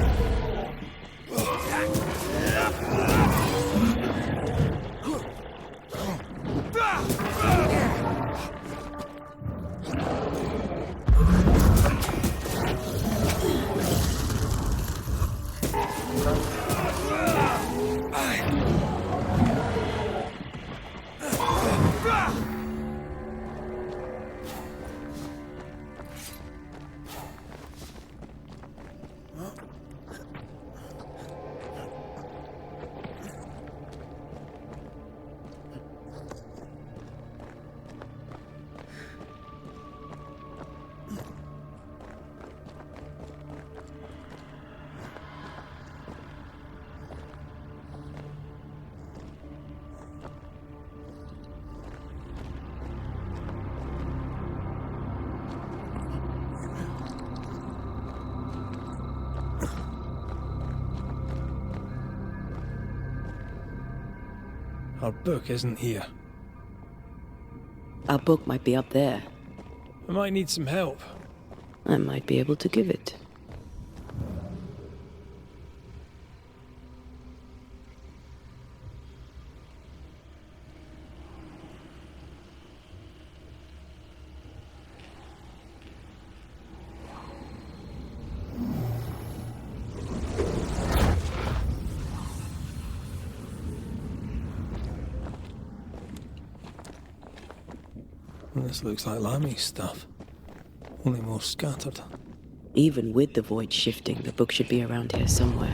Our book isn't here. Our book might be up there. I might need some help. I might be able to give it. This looks like Lami's stuff, only more scattered. Even with the void shifting, the book should be around here somewhere.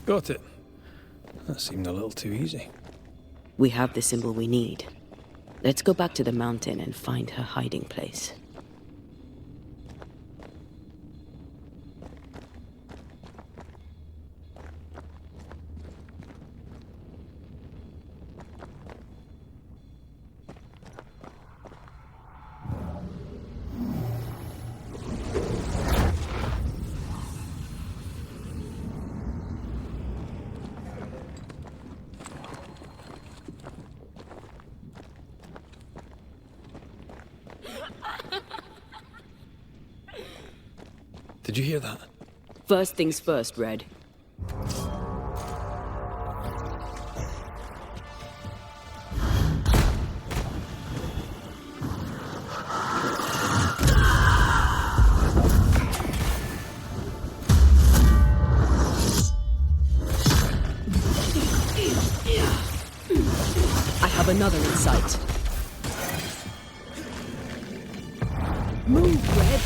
Got it. That seemed a little too easy. We have the symbol we need. Let's go back to the mountain and find her hiding place. Did you hear that? First things first, Red. I have another in sight. Move, Red!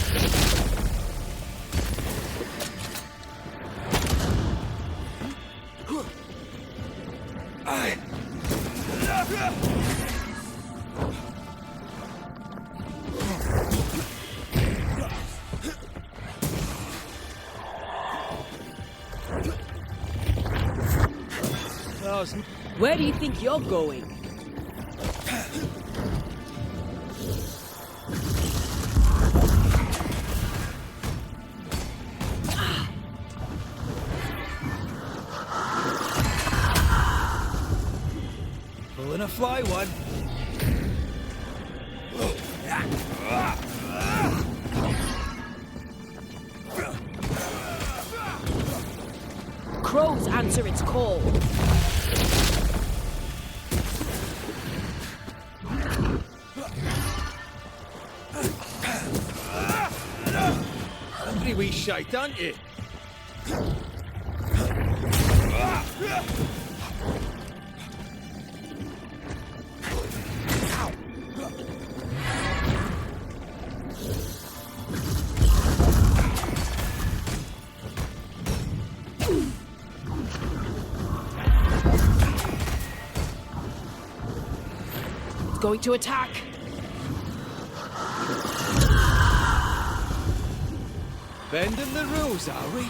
Where do you think you're going? Pulling a fly one. Crows answer its call. Pretty wee shite, aren't you? It's going to attack. Bending the rules, are we?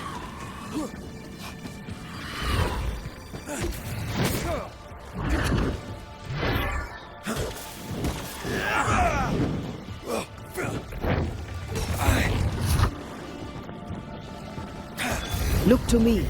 Look to me.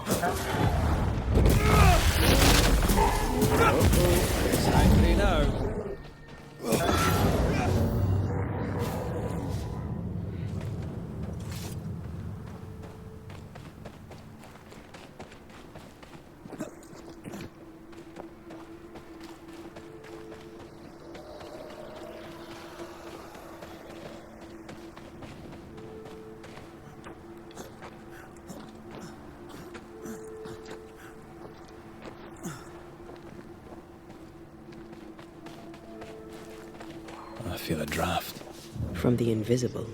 It's angry now. I feel a draft. From the invisible.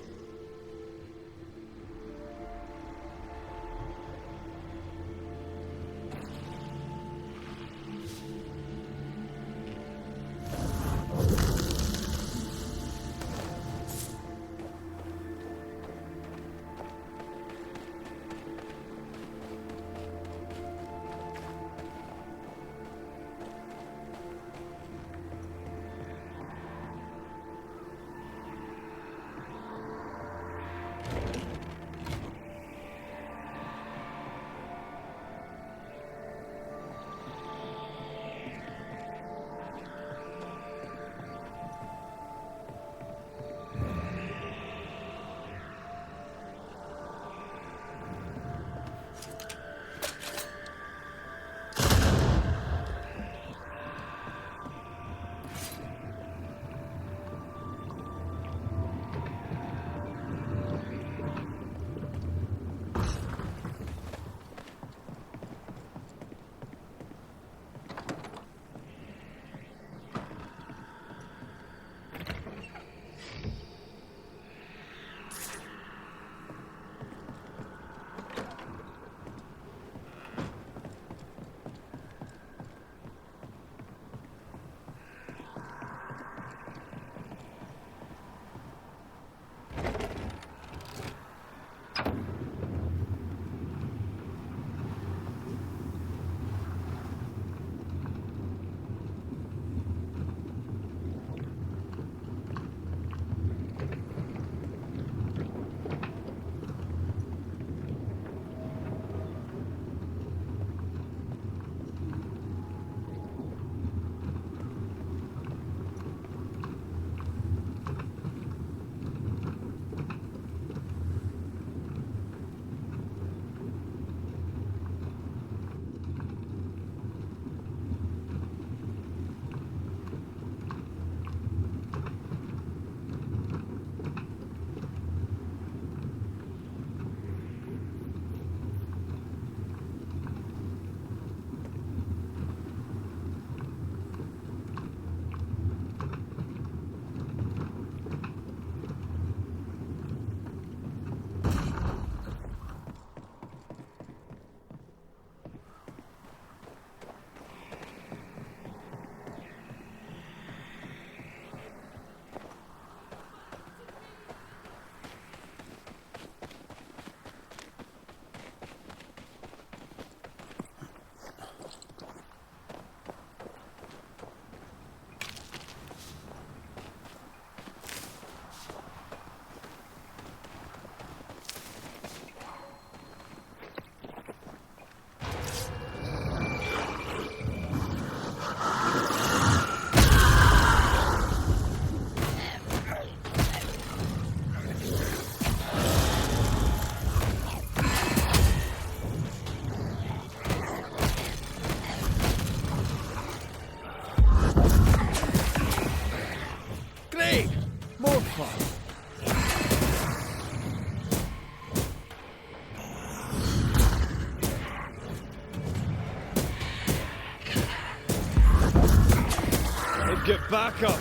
Get back up!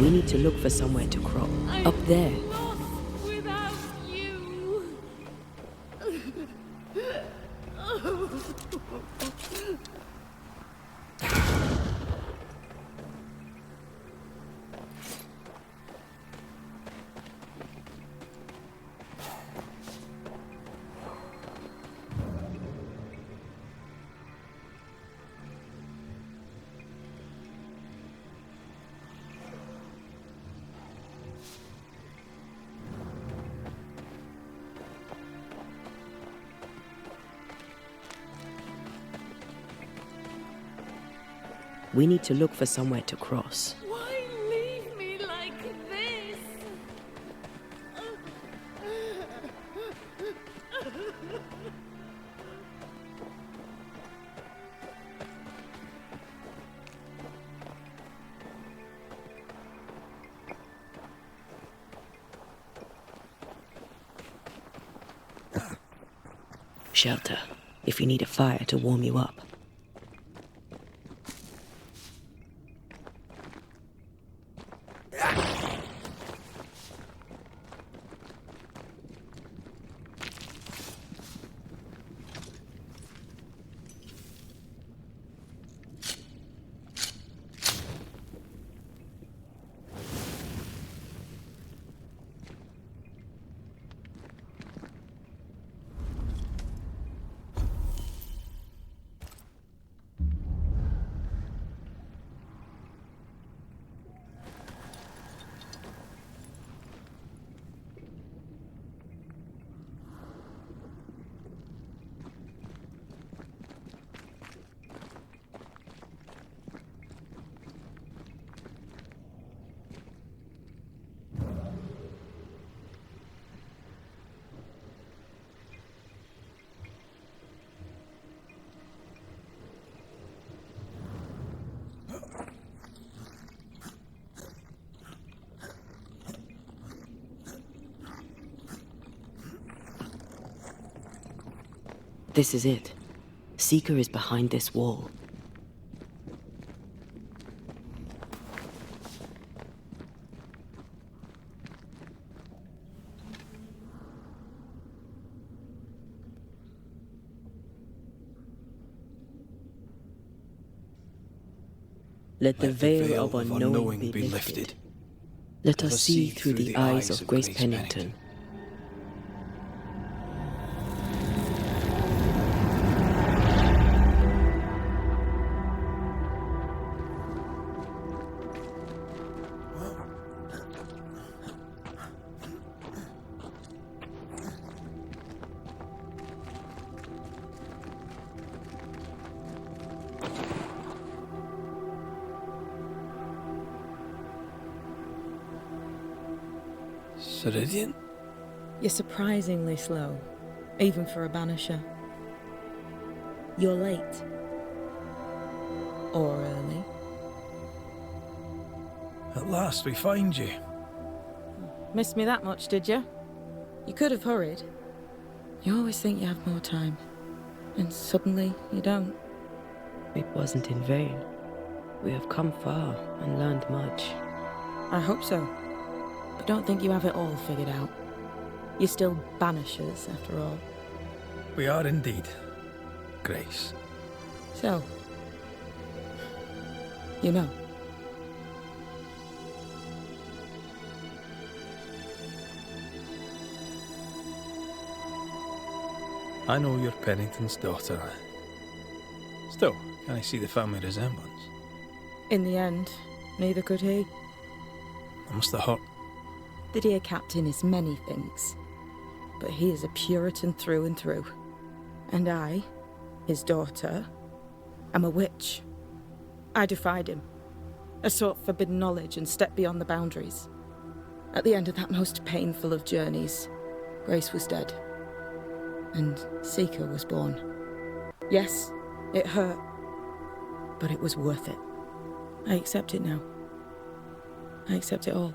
We need to look for somewhere to crawl. Up there. Without you. We need to look for somewhere to cross. Why leave me like this? Shelter, if you need a fire to warm you up. This is it. Seeker is behind this wall. Let the veil of unknowing be lifted. Let us see through the eyes of Grace Pennington. Ceridian? You're surprisingly slow, even for a Banisher. You're late. Or early. At last we find you. Missed me that much, did you? You could have hurried. You always think you have more time, and suddenly you don't. It wasn't in vain. We have come far and learned much. I hope so. But don't think you have it all figured out. You're still Banishers, after all. We are indeed, Grace. So, you know. I know you're Pennington's daughter. Still, can I see the family resemblance? In the end, neither could he. I must have hurt. The dear captain is many things, but he is a Puritan through and through. And I, his daughter, am a witch. I defied him. I sought forbidden knowledge and stepped beyond the boundaries. At the end of that most painful of journeys, Grace was dead. And Seeker was born. Yes, it hurt, but it was worth it. I accept it now. I accept it all.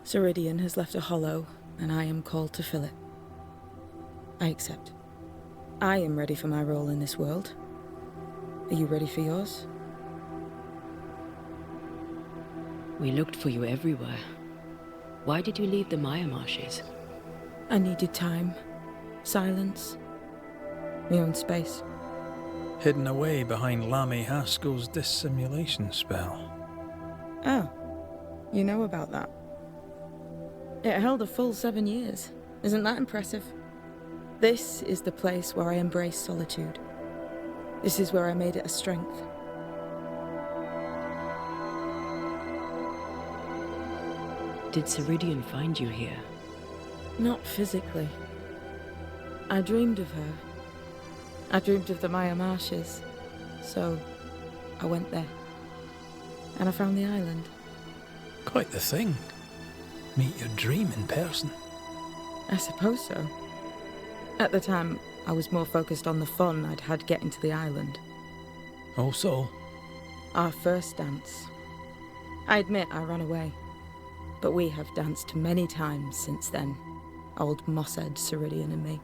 Ceridian has left a hollow, and I am called to fill it. I accept. I am ready for my role in this world. Are you ready for yours? We looked for you everywhere. Why did you leave the Maya Marshes? I needed time, silence, my own space. Hidden away behind Lammy Haskell's dissimulation spell. Oh, you know about that? It held a full 7 years. Isn't that impressive? This is the place where I embrace solitude. This is where I made it a strength. Did Ceridian find you here? Not physically. I dreamed of her. I dreamed of the Maya Marshes. So, I went there. And I found the island. Quite the thing. Meet your dream in person. I suppose so. At the time, I was more focused on the fun I'd had getting to the island. Also, Our first dance. I admit I ran away. But we have danced many times since then. Old Mosshead, Ceridian and me.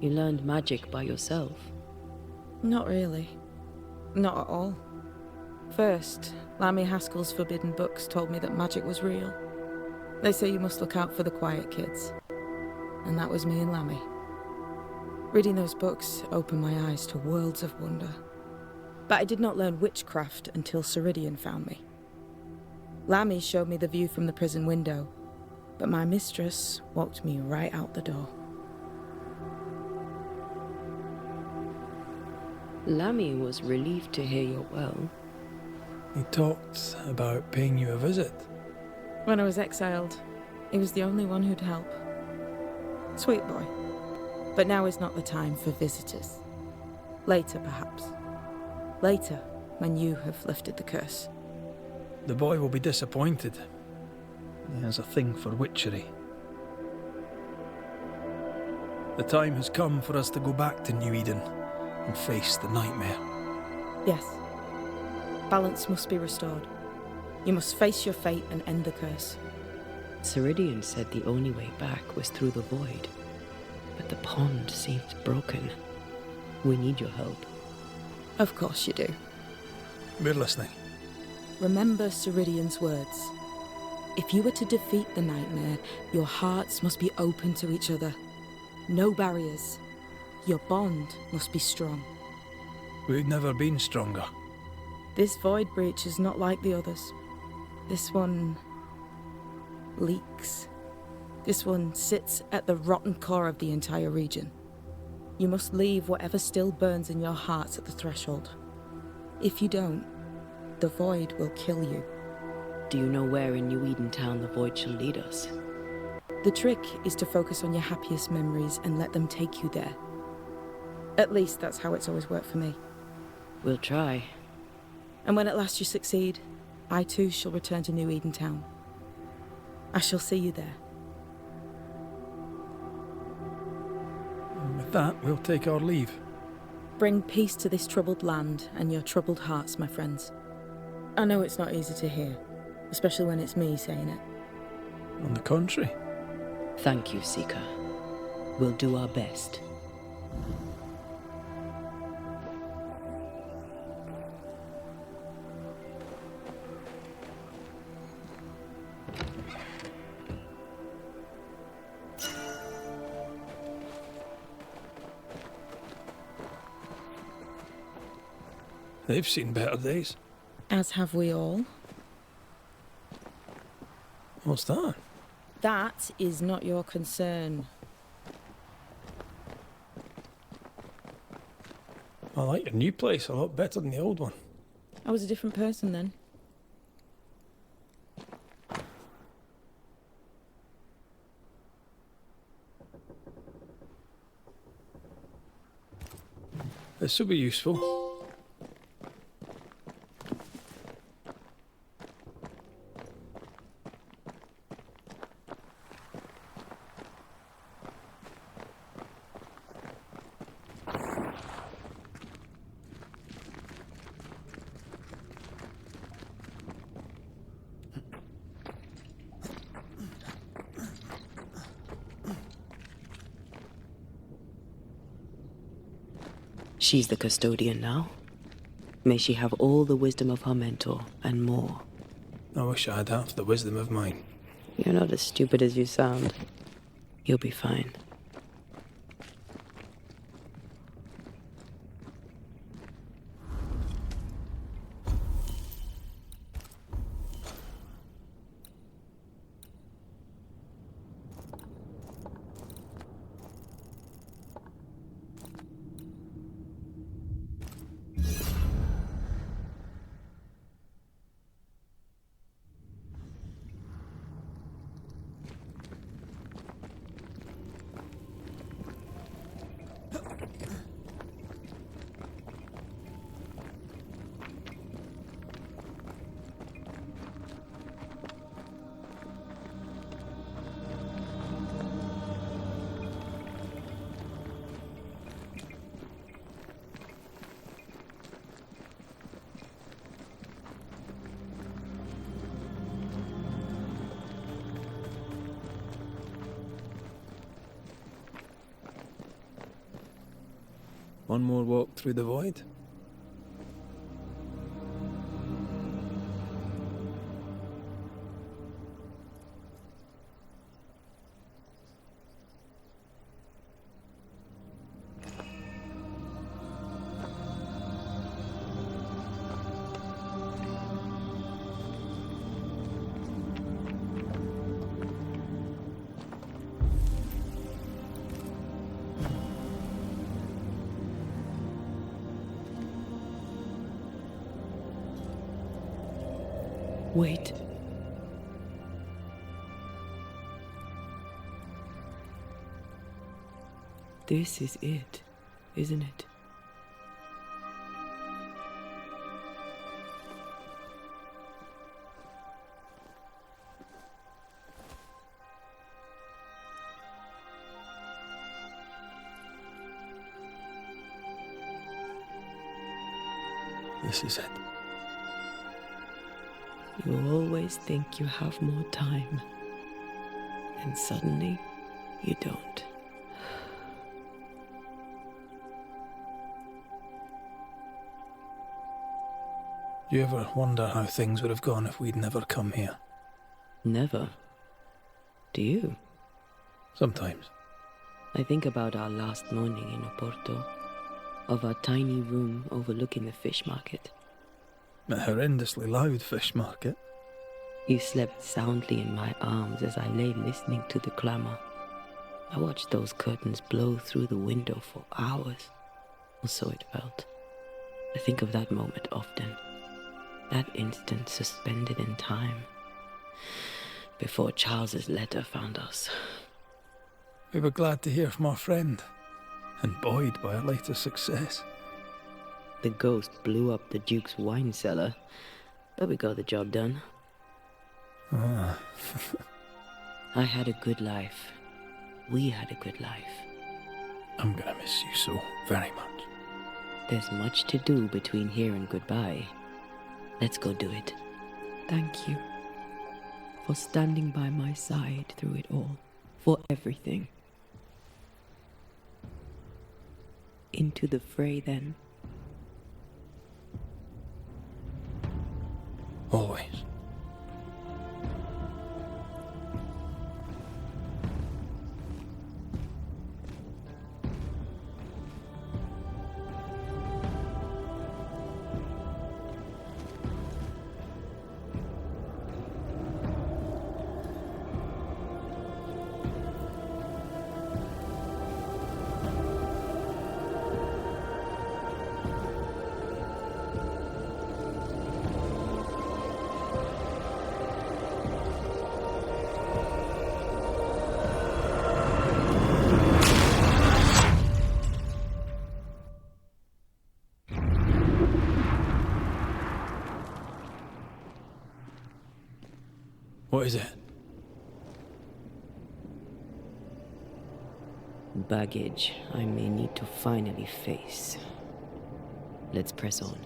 You learned magic by yourself. Not really. Not at all. First, Lammy Haskell's forbidden books told me that magic was real. They say you must look out for the quiet kids. And that was me and Lammy. Reading those books opened my eyes to worlds of wonder. But I did not learn witchcraft until Ceridian found me. Lammy showed me the view from the prison window, but my mistress walked me right out the door. Lammy was relieved to hear you're well. he talked about paying you a visit. When I was exiled, he was the only one who'd help. Sweet boy. But now is not the time for visitors. Later, perhaps. Later, when you have lifted the curse. The boy will be disappointed. He has a thing for witchery. The time has come for us to go back to New Eden and face the nightmare. Yes. Balance must be restored. You must face your fate and end the curse. Ceridian said the only way back was through the void. But the pond seems broken. We need your help. Of course you do. We're listening. Remember Ceridian's words. If you were to defeat the nightmare, your hearts must be open to each other. No barriers. Your bond must be strong. We've never been stronger. This void breach is not like the others. This one leaks. This one sits at the rotten core of the entire region. You must leave whatever still burns in your hearts at the threshold. If you don't, the void will kill you. Do you know where in New Eden town the void shall lead us? The trick is to focus on your happiest memories and let them take you there. At least that's how it's always worked for me. We'll try. And when at last you succeed, I too shall return to New Eden town. I shall see you there. And with that, we'll take our leave. Bring peace to this troubled land and your troubled hearts, my friends. I know it's not easy to hear, especially when it's me saying it. On the contrary. Thank you, Seeker. We'll do our best. They've seen better days. As have we all. What's that? That is not your concern. I like your new place a lot better than the old one. I was a different person then. This will be useful. She's the custodian now. May she have all the wisdom of her mentor and more. I wish I had half the wisdom of mine. You're not as stupid as you sound. You'll be fine. One more walk through the void. Wait. This is it, isn't it? This is it. You always think you have more time, and suddenly you don't. Do you ever wonder how things would have gone if we'd never come here? Never. Do you? Sometimes. I think about our last morning in Oporto, of our tiny room overlooking the fish market. A horrendously loud fish market. You slept soundly in my arms as I lay listening to the clamour. I watched those curtains blow through the window for hours, or so it felt. I think of that moment often. That instant suspended in time, before Charles's letter found us. We were glad to hear from our friend, and buoyed by our latest success. The ghost blew up the Duke's wine cellar, but we got the job done. Ah. I had a good life. We had a good life. I'm gonna miss you so very much. There's much to do between here and goodbye. Let's go do it. Thank you for standing by my side through it all, for everything. Into the fray, then. Always. What is it? Baggage I may need to finally face. Let's press on.